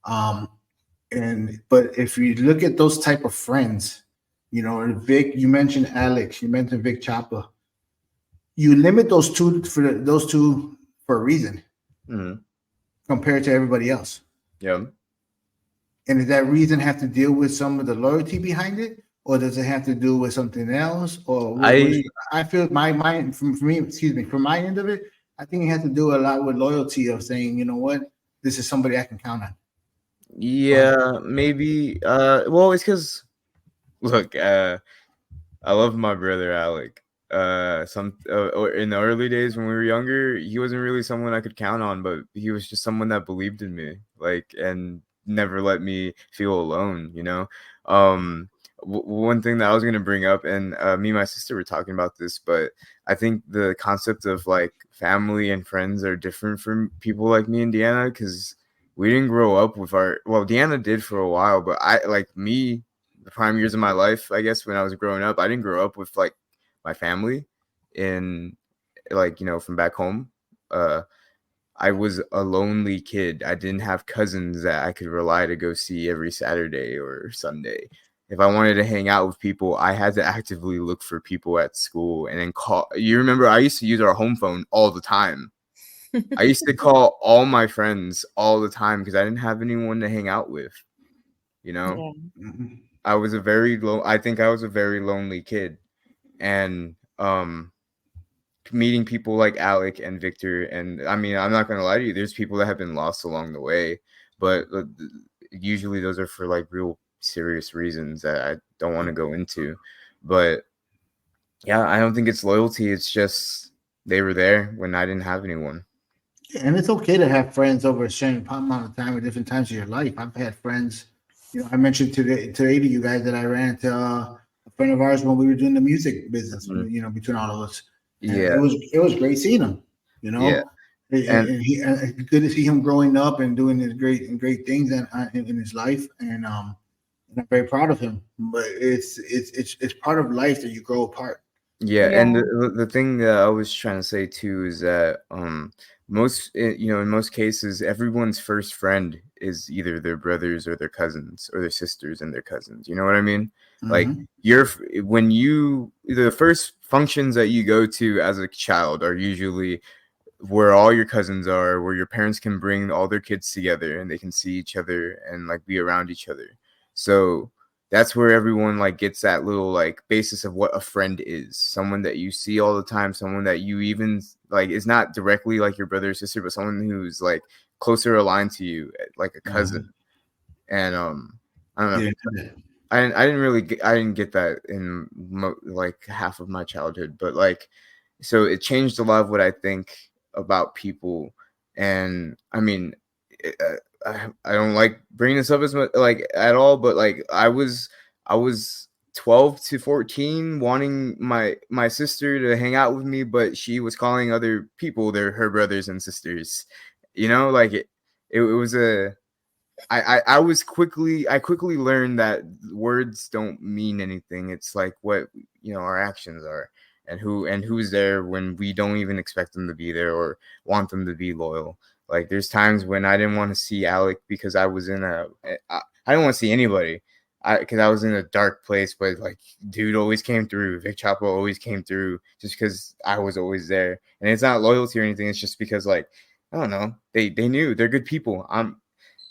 But if you look at those type of friends, Vic, you mentioned Alex, you mentioned Vic Chapa. You limit those two for a reason, compared to everybody else. Yeah. And does that reason have to deal with some of the loyalty behind it, or does it have to do with something else? Or I feel from my end of it, I think it has to do a lot with loyalty, of saying, you know what, this is somebody I can count on. Yeah, maybe. Well, it's because Look, I love my brother Alec. In the early days when we were younger, he wasn't really someone I could count on, but he was just someone that believed in me, like, and never let me feel alone. One thing that I was gonna bring up, and me and my sister were talking about this, but I think the concept of like family and friends are different from people like me and Deanna, because we didn't grow up with Deanna did for a while, but the prime years of my life, I guess, when I was growing up, I didn't grow up with like my family in, like, from back home. I was a lonely kid. I didn't have cousins that I could rely to go see every Saturday or Sunday. If I wanted to hang out with people, I had to actively look for people at school and then call. You remember, I used to use our home phone all the time. I used to call all my friends all the time because I didn't have anyone to hang out with. Mhm. I think I was a very lonely kid. And meeting people like Alec and Victor, and I mean, I'm not gonna lie to you, there's people that have been lost along the way, but usually those are for like real serious reasons that I don't want to go into. But yeah, I don't think it's loyalty, it's just they were there when I didn't have anyone. And it's okay to have friends over a certain amount of time at different times of your life. I've had friends, I mentioned to eight of you guys that I ran into a friend of ours when we were doing the music business, between all of us. And Yeah. it was great seeing him, Yeah. and good to see him growing up and doing his great things in his life. And I'm very proud of him. But it's part of life that you grow apart. Yeah, and the thing that I was trying to say too is that in most cases, everyone's first friend is either their brothers or their cousins or their sisters and their cousins. You know what I mean? Like the first functions that you go to as a child are usually where all your cousins are, where your parents can bring all their kids together and they can see each other and like be around each other. So that's where everyone like gets that little like basis of what a friend is. Someone that you see all the time, someone that you even like is not directly like your brother or sister, but someone who's like closer aligned to you, like a cousin. And I don't know. Yeah. I didn't get that in like half of my childhood, but like, so it changed a lot of what I think about people. And I mean, I don't like bringing this up as much like at all, but like I was 12 to 14 wanting my sister to hang out with me, but she was calling other people her brothers and sisters. Like it was I quickly learned that words don't mean anything. It's like what our actions are, and who's there when we don't even expect them to be there or want them to be loyal. Like there's times when I didn't want to see Alec because I didn't want to see anybody because I was in a dark place, but like dude always came through. Vic Chapo always came through just because I was always there. And it's not loyalty or anything. It's just because like, I don't know, they knew they're good people.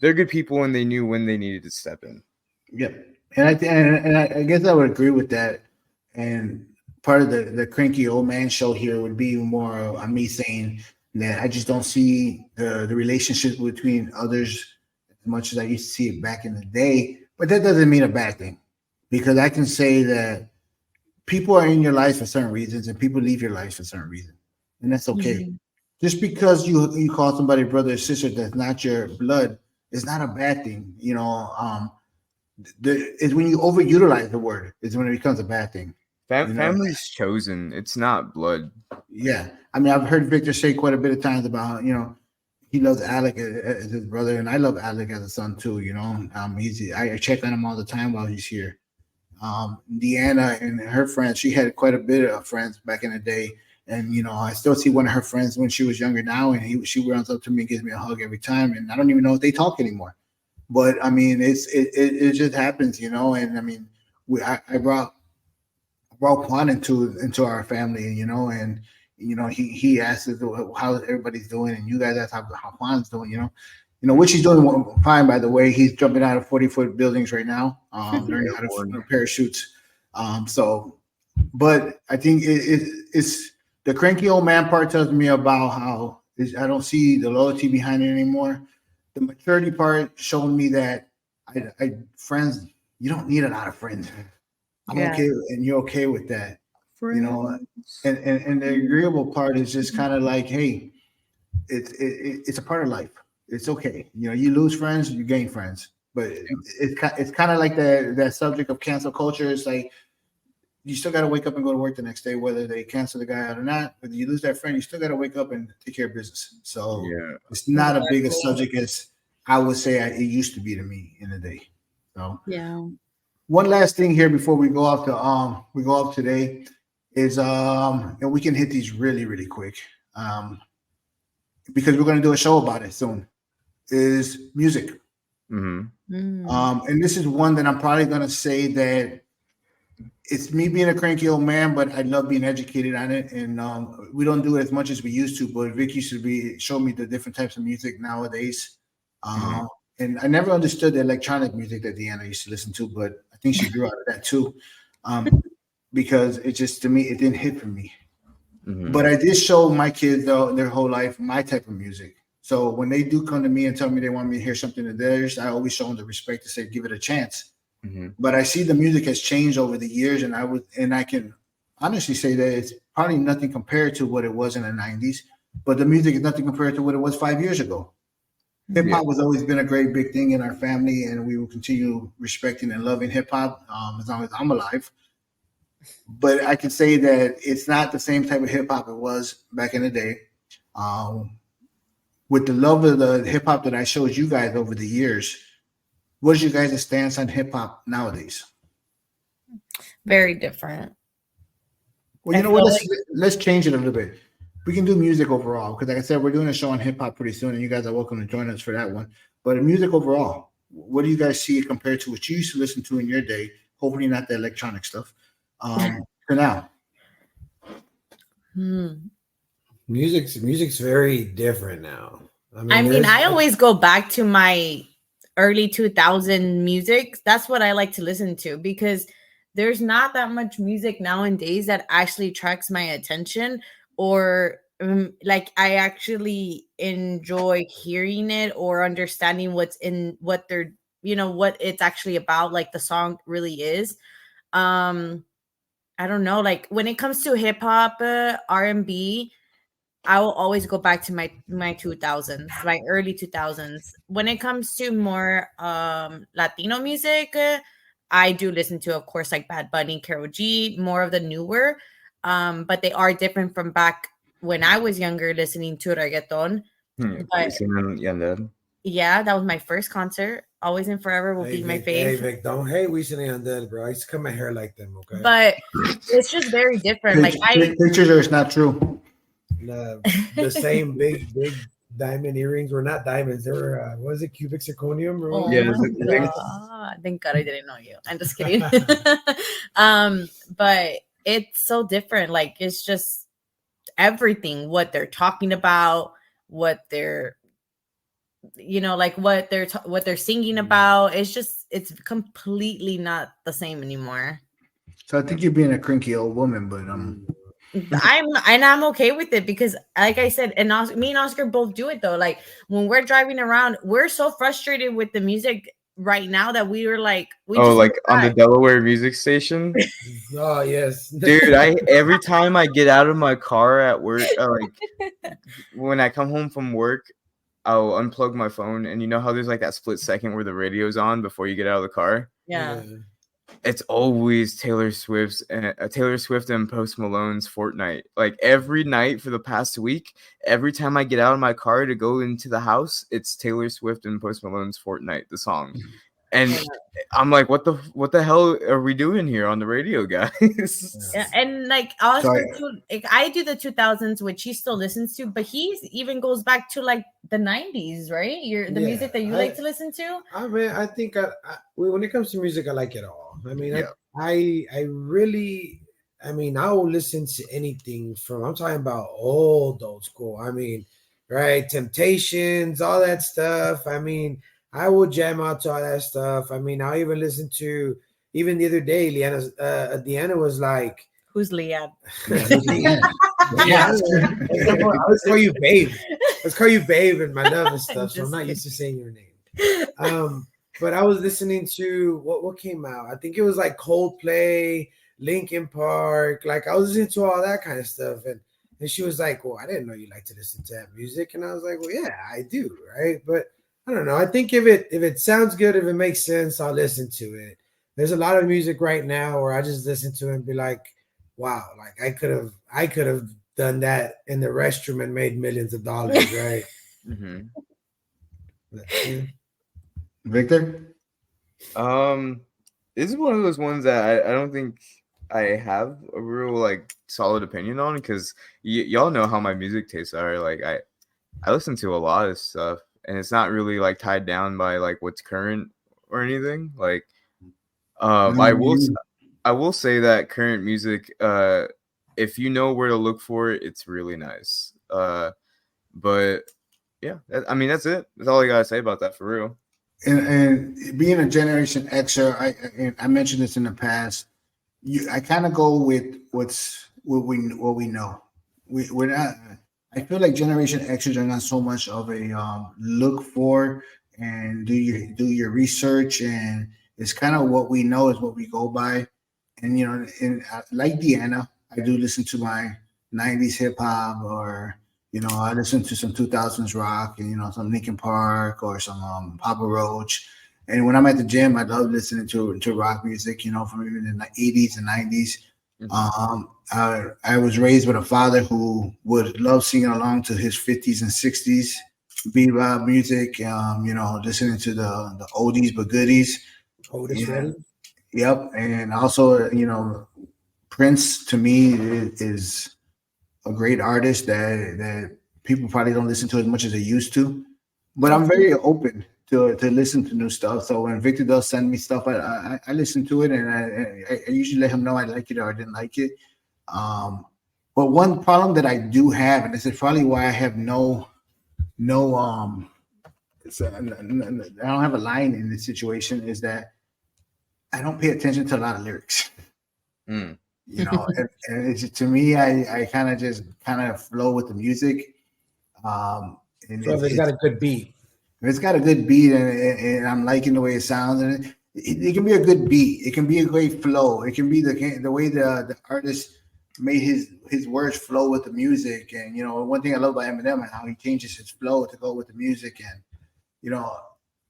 They're good people, and they knew when they needed to step in. Yep, and I guess I would agree with that. And part of the Cranky Old Man show here would be more on me saying that I just don't see the relationship between others as much as I used to see it back in the day. But that doesn't mean a bad thing, because I can say that people are in your life for certain reasons, and people leave your life for certain reasons, and that's okay. Just because you call somebody brother or sister that's not your blood, it's not a bad thing. It's when you overutilize the word is when it becomes a bad thing. Family's chosen. It's not blood. Yeah. I mean, I've heard Victor say quite a bit of times about, he loves Alec as his brother, and I love Alec as a son too, I check on him all the time while he's here. Deanna and her friends, she had quite a bit of friends back in the day. And, I still see one of her friends when she was younger now, and she runs up to me and gives me a hug every time. And I don't even know if they talk anymore. But I mean, it just happens, and I mean, I brought Juan into our family, and he asked us how everybody's doing, and you guys asked how Juan's doing, which he's doing fine, by the way. He's jumping out of 40-foot buildings right now, learning how to parachutes. But I think it's the Cranky Old Man part tells me about how I don't see the loyalty behind it anymore. The maturity part showed me that friends, you don't need a lot of friends. I'm okay, and you're okay with that, you know. And the agreeable part is just kind of like, hey, it's a part of life. It's okay. You know, you lose friends, you gain friends. But it's kind of like that subject of cancel culture. It's like you still got to wake up and go to work the next day, whether they cancel the guy out or not. Whether you lose that friend, you still got to wake up and take care of business. So it's not a big a subject as I would say it used to be to me in the day. So one last thing here before we go off today is and we can hit these really, really quick. Because we're going to do a show about it soon, is music. And this is one that I'm probably going to say that it's me being a cranky old man, but I love being educated on it. And we don't do it as much as we used to, but Vic used to show me the different types of music nowadays. And I never understood the electronic music that Deanna used to listen to, but I think she grew out of that too. Because it just, to me, it didn't hit for me. But I did show my kids though their whole life my type of music. So when they do come to me and tell me they want me to hear something of theirs, I always show them the respect to say give it a chance. But I see the music has changed over the years, and I can honestly say that it's probably nothing compared to what it was in the 90s. But the music is nothing compared to what it was 5 years ago. Hip hop has always been a great big thing in our family, and we will continue respecting and loving hip hop as long as I'm alive. But I can say that it's not the same type of hip hop it was back in the day. With the love of the hip hop that I showed you guys over the years, what is your guys' stance on hip hop nowadays? Very different. Well, you know what? Let's change it a little bit. We can do music overall because, like I said, we're doing a show on hip hop pretty soon, and you guys are welcome to join us for that one. But music overall, what do you guys see compared to what you used to listen to in your day? Hopefully, not the electronic stuff. To now. Music's very different now. I mean, I always go back to my early 2000 music. That's what I like to listen to because there's not that much music nowadays that actually attracts my attention or like I actually enjoy hearing it or understanding what's in what they're, you know, what it's actually about, like the song really is. I don't know, like when it comes to hip hop, R&B, I will always go back to my 2000s, my early 2000s. When it comes to more Latino music, I do listen to, of course, like Bad Bunny, Karol G, more of the newer, but they are different from back when I was younger listening to reggaeton. But, yeah, that was my first concert. Always and Forever will be my fave. Hey, Vic, don't hate Wisin and Yandel, bro. I used to cut my hair like them, okay? But it's just very different. Pictures are not true. The same big diamond earrings were not diamonds. They were what is it, cubic zirconium? Oh yeah, thank God I didn't know you. I'm just kidding. But it's so different. Like it's just everything. What they're talking about, what they're, you know, like what they're singing about. It's completely not the same anymore. So I think you're being a cranky old woman, but I'm okay with it because, like I said, and me and Oscar both do it though. Like when we're driving around, we're so frustrated with the music right now that we were like, like on the Delaware music station. Oh yes, dude. Every time I get out of my car at work, like when I come home from work, I'll unplug my phone, and you know how there's like that split second where the radio's on before you get out of the car. Yeah. It's always Taylor Swift and Post Malone's Fortnite. Like every night for the past week, every time I get out of my car to go into the house, it's Taylor Swift and Post Malone's Fortnite, the song. And I'm like, what the hell are we doing here on the radio, guys? Yeah, and like Oscar too, like, I do the 2000s, which he still listens to, but he even goes back to like the 90s, right? The music that you like to listen to. I mean, I think when it comes to music, I like it all. I mean, I really, I mean, I will listen to anything from, I'm talking about old school. I mean, right, Temptations, all that stuff. I mean, I will jam out to all that stuff. I mean, I'll even listen to, even the other day, Deanna was like, "Who's Leanne?" Yeah, let's call you babe. Let's call you babe and my love and stuff. So I'm not used to saying your name. but I was listening to what came out. I think it was like Coldplay, Linkin Park. Like I was listening to all that kind of stuff, and she was like, "Well, I didn't know you like to listen to that music," and I was like, "Well, yeah, I do, right?" But I don't know. I think if it sounds good, if it makes sense, I'll listen to it. There's a lot of music right now where I just listen to it and be like, "Wow, like I could have done that in the restroom and made millions of dollars, right?" Mm-hmm. Victor? This is one of those ones that I don't think I have a real like solid opinion on, because y'all know how my music tastes are. Like I listen to a lot of stuff, and it's not really like tied down by like what's current or anything. Like I will say that current music, if you know where to look for it, it's really nice. But yeah, I mean that's it. That's all I gotta say about that for real. And being a Generation Xer, I mentioned this in the past. I kind of go with what we know. We're not. I feel like Generation Xers are not so much of a look for and do your research, and it's kind of what we know is what we go by. And like Deanna, I do listen to my '90s hip hop, or I listen to some 2000s rock, and some Linkin Park or some Papa Roach. And when I'm at the gym, I love listening to rock music, from even the '80s and '90s. I was raised with a father who would love singing along to his '50s and '60s bebop music. Listening to the oldies but goodies. Otis Redding. Yep, and also Prince to me is a great artist that people probably don't listen to as much as they used to. But I'm very open to listen to new stuff. So when Victor does send me stuff, I listen to it, and I usually let him know I like it or I didn't like it. But one problem that I do have, and this is probably why I have no I don't have a line in this situation, is that I don't pay attention to a lot of lyrics. And it's just, to me, I kind of flow with the music. And so if it's got a good beat. If it's got a good beat and I'm liking the way it sounds, and it can be a good beat, it can be a great flow, it can be the way the artist made his words flow with the music. And one thing I love about Eminem is how he changes his flow to go with the music, and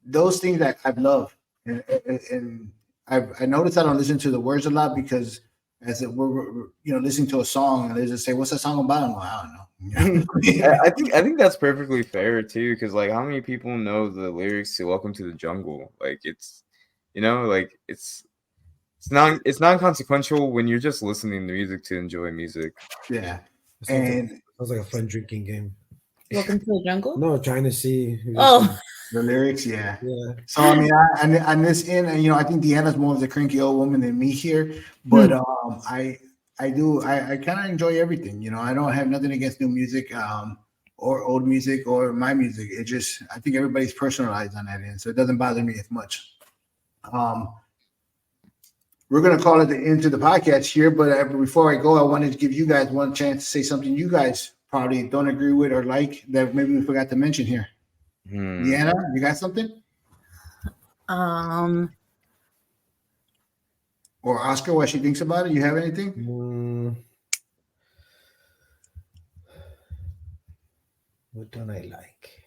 those things that I love. And I noticed I don't listen to the words a lot, because as we're listening to a song and they just say, "What's that song about?" I'm like, I don't know. I think that's perfectly fair too, because like how many people know the lyrics to "Welcome to the Jungle"? Like it's non-consequential when you're just listening to music to enjoy music. Yeah, sounds like a fun drinking game. Welcome to the Jungle? No, trying to see. The lyrics, yeah. So I mean, on this end, and I think Deanna's more of the cranky old woman than me here, but I kind of enjoy everything. I don't have nothing against new music, or old music, or my music. It just, I think everybody's personalized on that end, so it doesn't bother me as much. We're gonna call it the end to the podcast here, but before I go, I wanted to give you guys one chance to say something you guys probably don't agree with or like that maybe we forgot to mention here. Deanna, you got something? Or Oscar, what she thinks about it? You have anything? What don't I like?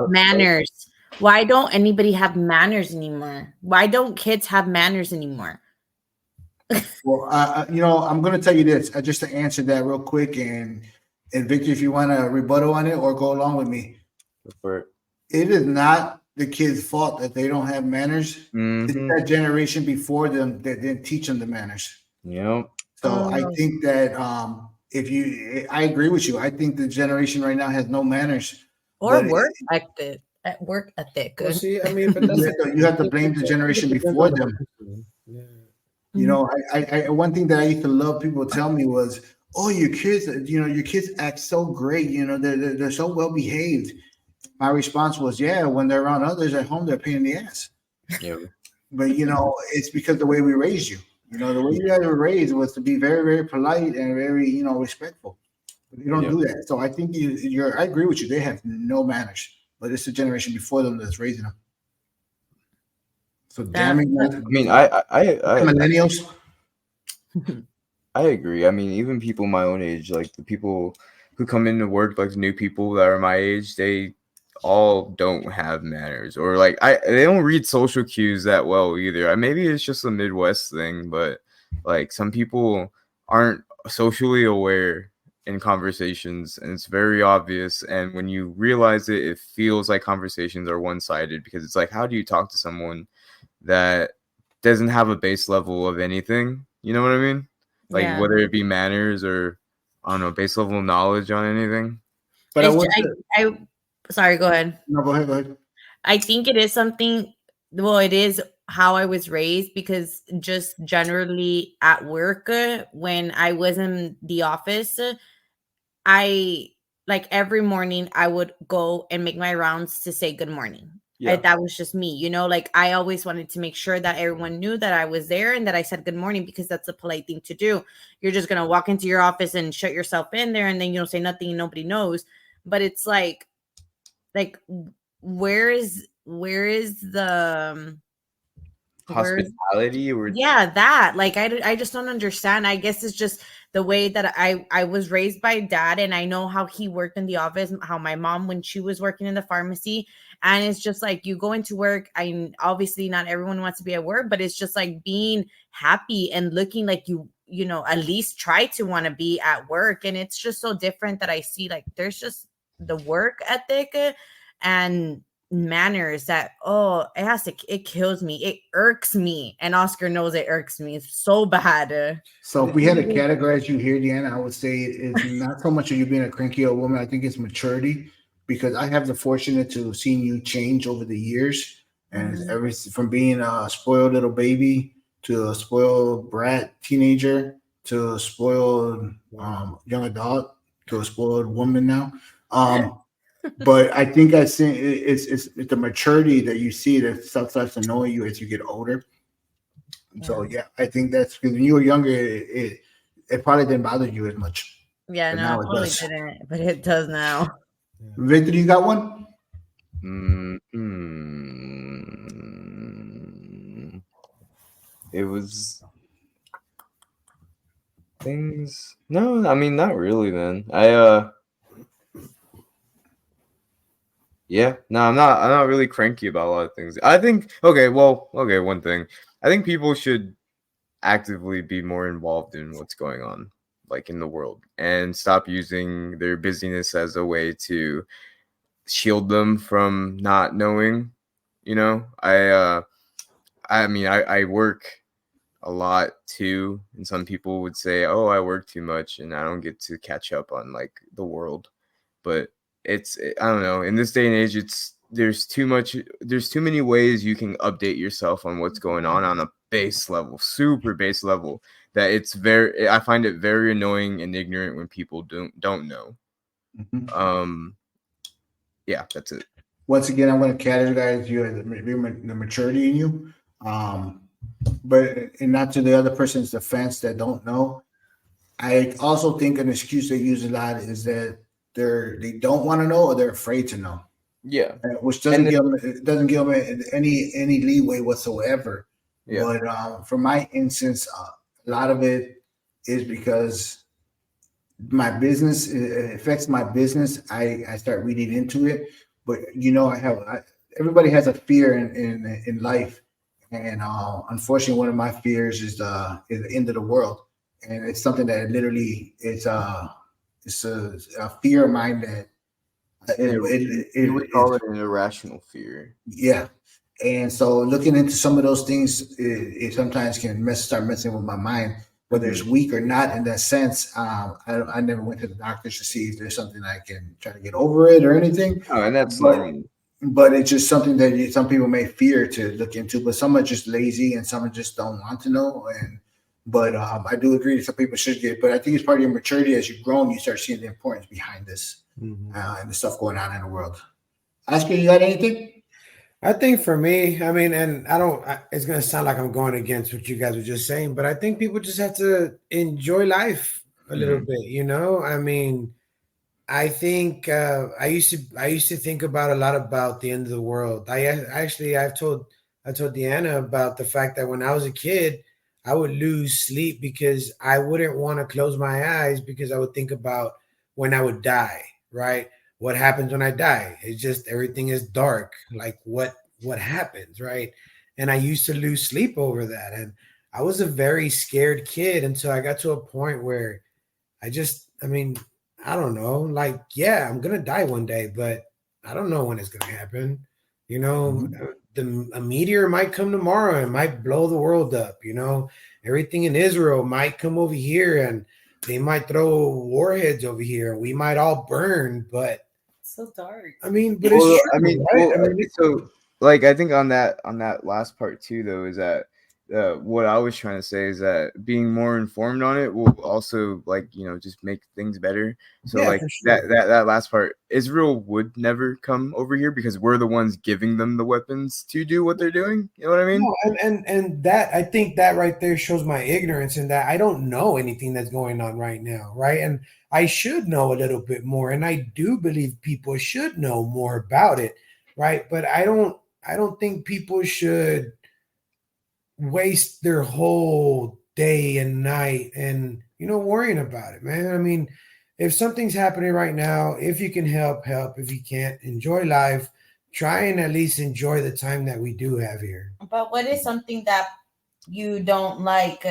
Manners. Why don't anybody have manners anymore? Why don't kids have manners anymore? Well, I'm going to tell you this, just to answer that real quick, and Victor, if you want to rebuttal on it or go along with me. It is not the kids' fault that they don't have manners. It's that generation before them that didn't teach them the manners. Yep. So I think that I agree with you. I think the generation right now has no manners or work ethic. Well, see, I mean, but you have to blame the generation before them. Yeah. I one thing that I used to love people tell me was, "Oh, your kids act so great. They're so well behaved." My response was, "Yeah, when they're around others at home, they're a pain in the ass." Yeah. But it's because the way we raised you. The way you guys were raised was to be very, very polite and very, respectful. But you don't do that. So I think I agree with you. They have no manners, but it's the generation before them that's raising them. So damn it, I mean, I millennials. I agree. I mean, even people my own age, like the people who come into work, like the new people that are my age, they all don't have manners, or like they don't read social cues that well either. Maybe it's just a Midwest thing, but like some people aren't socially aware in conversations, and it's very obvious. And when you realize it, it feels like conversations are one-sided, because it's like, how do you talk to someone that doesn't have a base level of anything? You know what I mean? Like Yeah. whether it be manners or, I don't know, base level knowledge on anything. But Sorry, go ahead. No, go ahead. I think it is something, well, it is how I was raised, because just generally at work, when I was in the office, I like every morning I would go and make my rounds to say good morning. Yeah. That was just me, like I always wanted to make sure that everyone knew that I was there and that I said good morning, because that's a polite thing to do. You're just going to walk into your office and shut yourself in there, and then you don't say nothing and nobody knows. But it's like where is the hospitality, or that, like I just don't understand. I guess it's just the way that I was raised by dad, and I know how he worked in the office, how my mom when she was working in the pharmacy, and it's just like you go into work. I obviously not everyone wants to be at work, but it's just like being happy and looking like you at least try to want to be at work. And it's just so different that I see, like there's just the work ethic and manners that it kills me, it irks me, and Oscar knows it irks me so bad. So if we had to categorize you here, Deanna, I would say it's not so much of you being a cranky old woman. I think it's maturity, because I have the fortunate to seeing you change over the years, and from being a spoiled little baby to a spoiled brat teenager to a spoiled young adult to a spoiled woman now. But I think I see it's the maturity that you see that starts to know you as you get older. So yeah, I think that's because when you were younger, it probably didn't bother you as much. Yeah, But no, now it it totally does. didn't, but it does now. Victor, you got one? It was things. No, I mean, not really, man. Yeah, no, I'm not really cranky about a lot of things. I think one thing. I think people should actively be more involved in what's going on, like in the world, and stop using their busyness as a way to shield them from not knowing. I mean, I work a lot too, and some people would say, oh, I work too much and I don't get to catch up on like the world. But I don't know, in this day and age, there's too many ways you can update yourself on what's going on a base level, super base level, that I find it very annoying and ignorant when people don't know. Yeah, that's it. Once again, I'm going to categorize you as the maturity in you. But and not to the other person's defense that don't know. I also think an excuse they use a lot is that they don't want to know, or they're afraid to know. Yeah, which doesn't give them any leeway whatsoever. Yeah. But for my instance, a lot of it is because my business, it affects my business. I start reading into it, but everybody has a fear in life, and unfortunately, one of my fears is the end of the world, and it's something that literally it's a fear of mine that. You would call it an irrational fear. Yeah. And so looking into some of those things, it sometimes can start messing with my mind, whether it's weak or not in that sense. I never went to the doctors to see if there's something I can try to get over it or anything. Oh, and that's normal. But it's just something that some people may fear to look into, but some are just lazy and some just don't want to know. But I do agree that some people should get, but I think it's part of your maturity. As you've grown, you start seeing the importance behind this and the stuff going on in the world. Oscar, you got anything? I think for me, I mean, and it's going to sound like I'm going against what you guys were just saying, but I think people just have to enjoy life a little bit, I mean, I think I used to think about a lot about the end of the world. I've told I told Deanna about the fact that when I was a kid, I would lose sleep because I wouldn't want to close my eyes because I would think about when I would die, right? What happens when I die? It's just everything is dark. Like what happens, right? And I used to lose sleep over that. And I was a very scared kid until I got to a point where I mean, I don't know. Like, yeah, I'm gonna die one day, but I don't know when it's gonna happen. You know, a meteor might come tomorrow and might blow the world up. You know, everything in Israel might come over here and they might throw warheads over here. We might all burn, but So dark. I mean, but it's Well, true, I mean, right? well, so like I think on that last part too, though, is that what I was trying to say is that being more informed on it will also, like, just make things better. So Yeah, like for sure. that last part, Israel would never come over here because we're the ones giving them the weapons to do what they're doing. You know what I mean? No, and that I think that right there shows my ignorance in that I don't know anything that's going on right now, right? And I should know a little bit more, and I do believe people should know more about it, right? But I don't think people should waste their whole day and night and worrying about it, man. I mean, if something's happening right now, if you can help. If you can't, enjoy life. Try and at least enjoy the time that we do have here. But what is something that you don't like,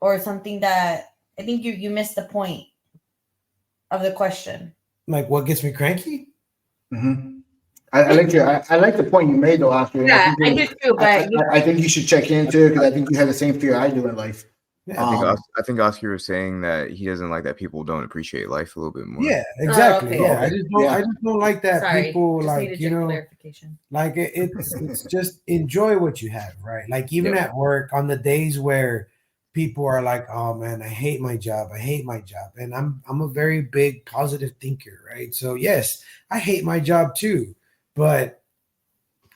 or something that I think you missed the point of the question? Like, what gets me cranky? I like the point you made though, Oscar. Yeah, I do too, but I think you should check into it because I think you have the same fear I do in life. I think Oscar was saying that he doesn't like that people don't appreciate life a little bit more. Yeah, exactly. okay. Yeah, I just don't like that. Sorry, People just like needed your clarification. like it's just enjoy what you have, right? Like even Yep. at work, on the days where people are like, "Oh man, I hate my job. I hate my job," and I'm a very big positive thinker, right? So yes, I hate my job too, but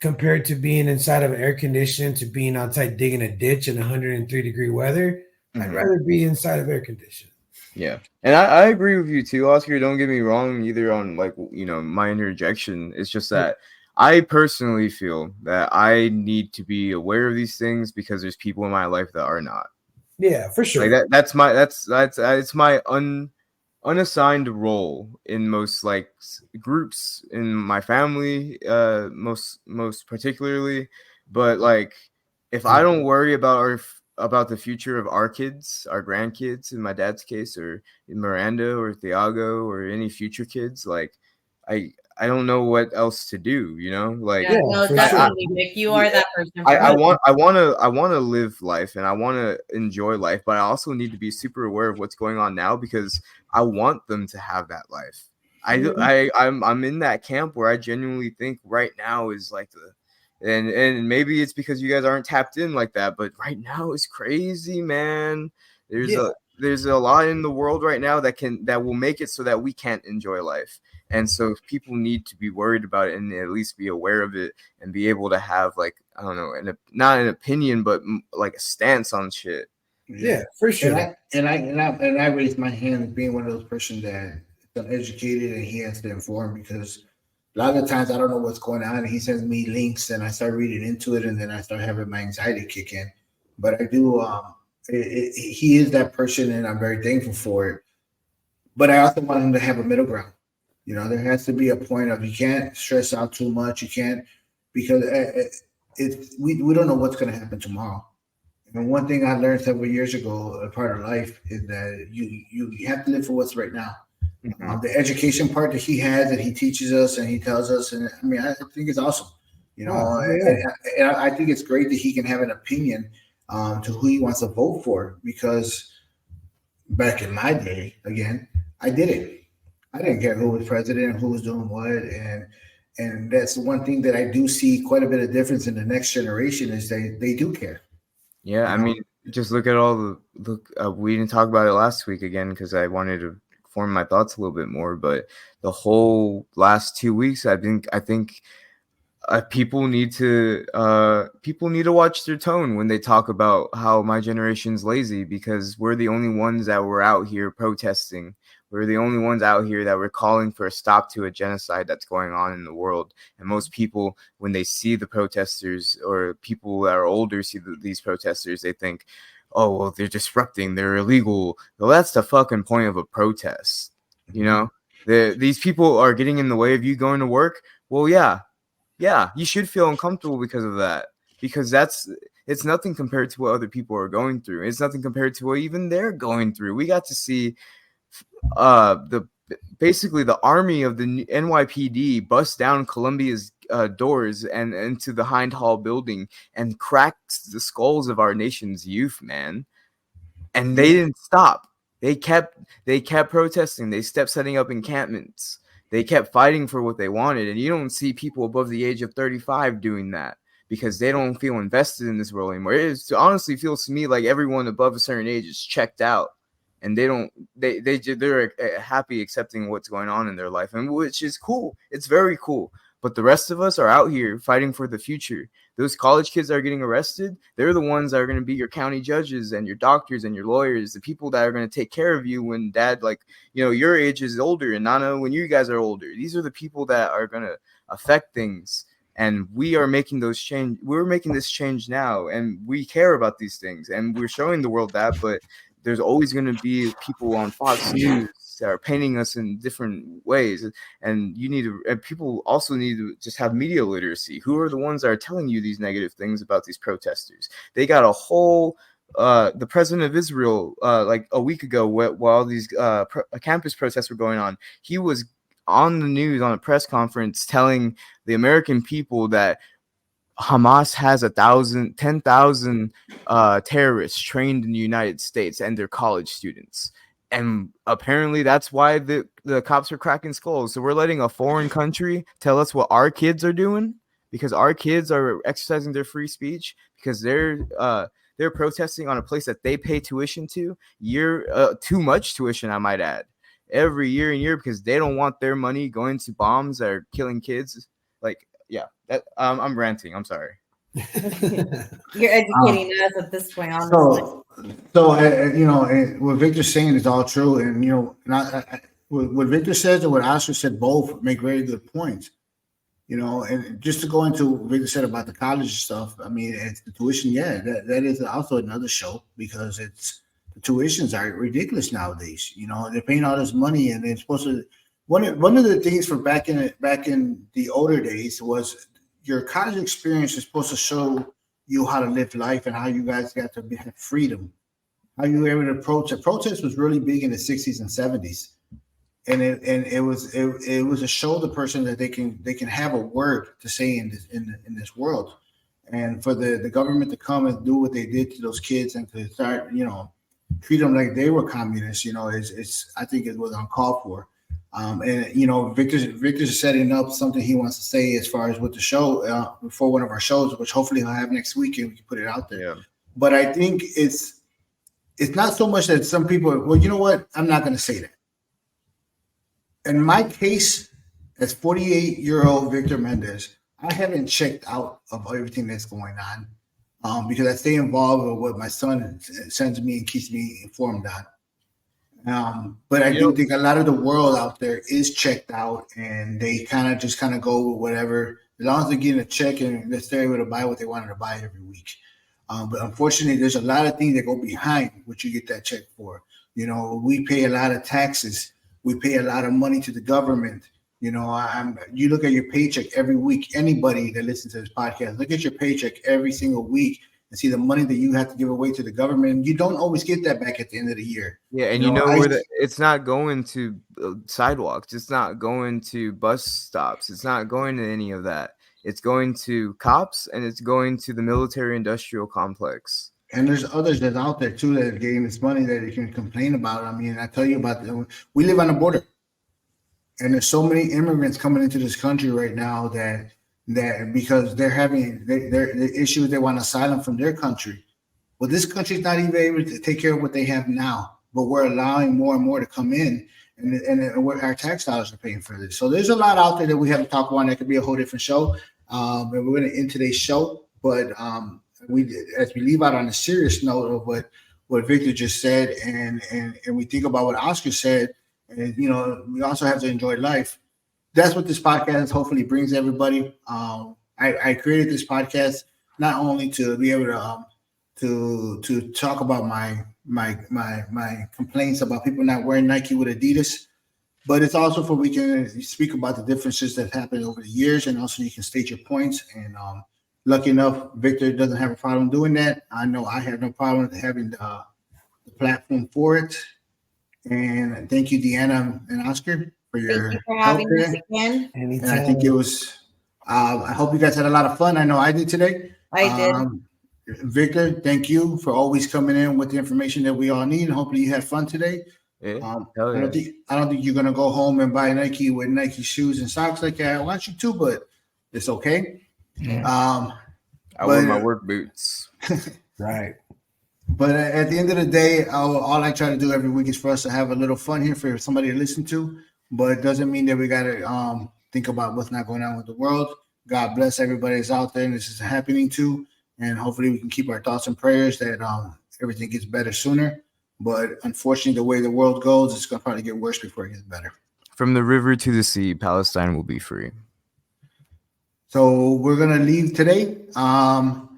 compared to being inside of air conditioning to being outside digging a ditch in 103-degree weather, I'd rather be inside of air conditioning. Yeah. And I agree with you too, Oscar. Don't get me wrong either on my interjection. It's just that I personally feel that I need to be aware of these things because there's people in my life that are not. Yeah, for sure. Like that's it's my unassigned role in most groups in my family, most particularly. But like, if I don't worry about the future of our kids, our grandkids, in my dad's case, or Miranda or Thiago or any future kids, like I don't know what else to do, like Yeah, no, for definitely, Nick. You are that person. I want to live life and I want to enjoy life, but I also need to be super aware of what's going on now because I want them to have that life. I'm in that camp where I genuinely think right now is like and maybe it's because you guys aren't tapped in like that, but right now is crazy, man. There's a lot in the world right now that will make it so that we can't enjoy life. And so people need to be worried about it and at least be aware of it and be able to have I don't know, not an opinion, but like a stance on shit. Yeah, for sure. And I raised my hand as being one of those persons that is uneducated and he has to inform because a lot of the times I don't know what's going on and he sends me links and I start reading into it and then I start having my anxiety kick in. But I do he is that person and I'm very thankful for it. But I also want him to have a middle ground. There has to be a point of you can't stress out too much. You can't because we don't know what's going to happen tomorrow. And one thing I learned several years ago, a part of life, is that you have to live for what's right now. The education part that he has, that he teaches us and he tells us, and I mean, I think it's awesome. And I think it's great that he can have an opinion to who he wants to vote for because back in my day, again, I didn't care who was president and who was doing what, and that's one thing that I do see quite a bit of difference in the next generation is they do care. Yeah, I mean, just look at we didn't talk about it last week again because I wanted to form my thoughts a little bit more, but the whole last 2 weeks, I think people need to watch their tone when they talk about how my generation's lazy, because we're the only ones that were out here protesting. We're the only ones out here that were calling for a stop to a genocide that's going on in the world. And most people, when they see the protesters, or people that are older see these protesters, they think, oh, well, they're disrupting, they're illegal. Well, that's the fucking point of a protest. You know, these people are getting in the way of you going to work. Well, yeah, you should feel uncomfortable because of that, because it's nothing compared to what other people are going through. It's nothing compared to what even they're going through. We got to see basically the army of the NYPD bust down Columbia's doors and into the Hind Hall building and cracked the skulls of our nation's youth, man. And they didn't stop. They kept protesting. They kept setting up encampments. They kept fighting for what they wanted. And you don't see people above the age of 35 doing that, because they don't feel invested in this world anymore. It honestly feels to me like everyone above a certain age is checked out, and they're happy accepting what's going on in their life, and which is cool. It's very cool. But the rest of us are out here fighting for the future. Those college kids that are getting arrested, they're the ones that are going to be your county judges and your doctors and your lawyers, the people that are going to take care of you when dad, like, you know, your age is older, and Nana, when you guys are older. These are the people that are going to affect things. And we are making those change. We're making this change now, and we care about these things, and we're showing the world that. But there's always going to be people on Fox News that are painting us in different ways, and people also need to just have media literacy. Who are the ones that are telling you these negative things about these protesters? They got a whole the president of Israel, like a week ago, while these campus protests were going on, he was on the news on a press conference telling the American people that Hamas has 10,000 terrorists trained in the United States, and they're college students. And apparently that's why the cops are cracking skulls. So we're letting a foreign country tell us what our kids are doing, because our kids are exercising their free speech, because they're protesting on a place that they pay tuition to, too much tuition, I might add, every year and year, because they don't want their money going to bombs that are killing kids. Like, yeah, I'm ranting. I'm sorry. You're educating us at this point, honestly. So what Victor's saying is all true, and what Victor says and what Oscar said both make very good points. And just to go into what Victor said about the college stuff, I mean, it's the tuition. Yeah, that is also another show, because the tuitions are ridiculous nowadays. They're paying all this money, and they're supposed to. One of the things for back in the older days was your college experience is supposed to show you how to live life and how you guys got to have freedom, how you were able to protest. Protest was really big in the 60s and 70s, and it was to show the person that they can have a word to say in this world, and for the government to come and do what they did to those kids and to start treat them like they were communists, I think it was uncalled for. Victor's setting up something he wants to say as far as with the show before one of our shows, which hopefully he'll have next week, and we can put it out there. Yeah. But I think it's not so much that some people well, you know what? I'm not going to say that. In my case, as 48-year-old Victor Mendez, I haven't checked out of everything that's going on because I stay involved with what my son sends me and keeps me informed on. But I do think a lot of the world out there is checked out, and they kind of go with whatever, as long as they're getting a check and they're able to buy what they wanted to buy every week. But unfortunately, there's a lot of things that go behind what you get that check for. We pay a lot of taxes. We pay a lot of money to the government. You look at your paycheck every week. Anybody that listens to this podcast, look at your paycheck every single week and see the money that you have to give away to the government. You don't always get that back at the end of the year. Yeah, and it's not going to sidewalks. It's not going to bus stops. It's not going to any of that. It's going to cops, and it's going to the military-industrial complex. And there's others that's out there, too, that are getting this money that they can complain about. I mean, I tell you about we live on the border. And there's so many immigrants coming into this country right now that because they're having the issues, they want asylum from their country. Well, this country's not even able to take care of what they have now, but we're allowing more and more to come in, and our tax dollars are paying for this. So there's a lot out there that we haven't talked about. That could be a whole different show. And we're going to end today's show. But as we leave out on a serious note of what Victor just said, and we think about what Oscar said, and we also have to enjoy life. That's what this podcast hopefully brings everybody. I created this podcast not only to be able to talk about my complaints about people not wearing Nike with Adidas, but it's also for we can speak about the differences that happened over the years, and also you can state your points. And lucky enough, Victor doesn't have a problem doing that. I know I have no problem having the platform for it. And thank you, Deanna and Oscar, for your help there. again. And I think it was. I hope you guys had a lot of fun. I know I did today. I did. Victor, thank you for always coming in with the information that we all need. And hopefully you had fun today. Yeah, I don't think you're gonna go home and buy Nike with Nike shoes and socks like I want you to, but it's okay. I wear my work boots. Right. But at the end of the day, all I try to do every week is for us to have a little fun here for somebody to listen to. But it doesn't mean that we gotta think about what's not going on with the world. God bless everybody that's out there and this is happening to. And hopefully we can keep our thoughts and prayers that everything gets better sooner. But unfortunately, the way the world goes, it's going to probably get worse before it gets better. From the river to the sea, Palestine will be free. So we're going to leave today. And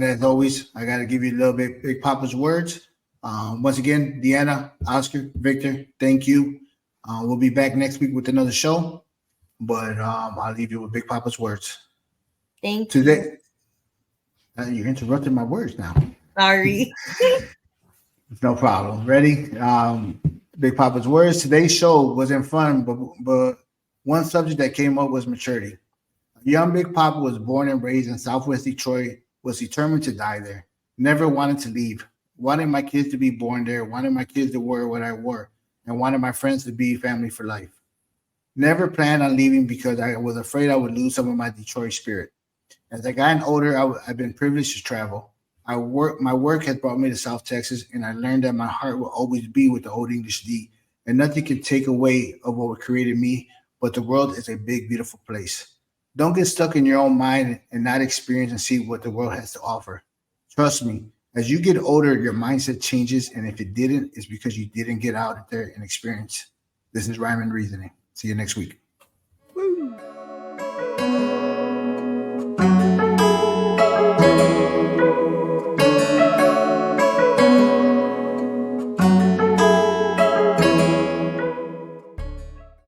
as always, I got to give you a little bit Big Papa's words. Once again, Deanna, Oscar, Victor, thank you. We'll be back next week with another show. But I'll leave you with Big Papa's words. Thank you. Today, you're interrupting my words now. Sorry. No problem. Ready? Big Papa's words. Today's show wasn't fun, but one subject that came up was maturity. Young Big Papa was born and raised in Southwest Detroit, was determined to die there, never wanted to leave, wanted my kids to be born there, wanted my kids to wear what I wore, and wanted my friends to be family for life. Never planned on leaving because I was afraid I would lose some of my Detroit spirit. As I gotten older, I've been privileged to travel. My work has brought me to South Texas, and I learned that my heart will always be with the Old English D, and nothing can take away of what created me, but the world is a big, beautiful place. Don't get stuck in your own mind and not experience and see what the world has to offer. Trust me, as you get older, your mindset changes, and if it didn't, it's because you didn't get out there and experience. This is Rhyme and Reasoning. See you next week.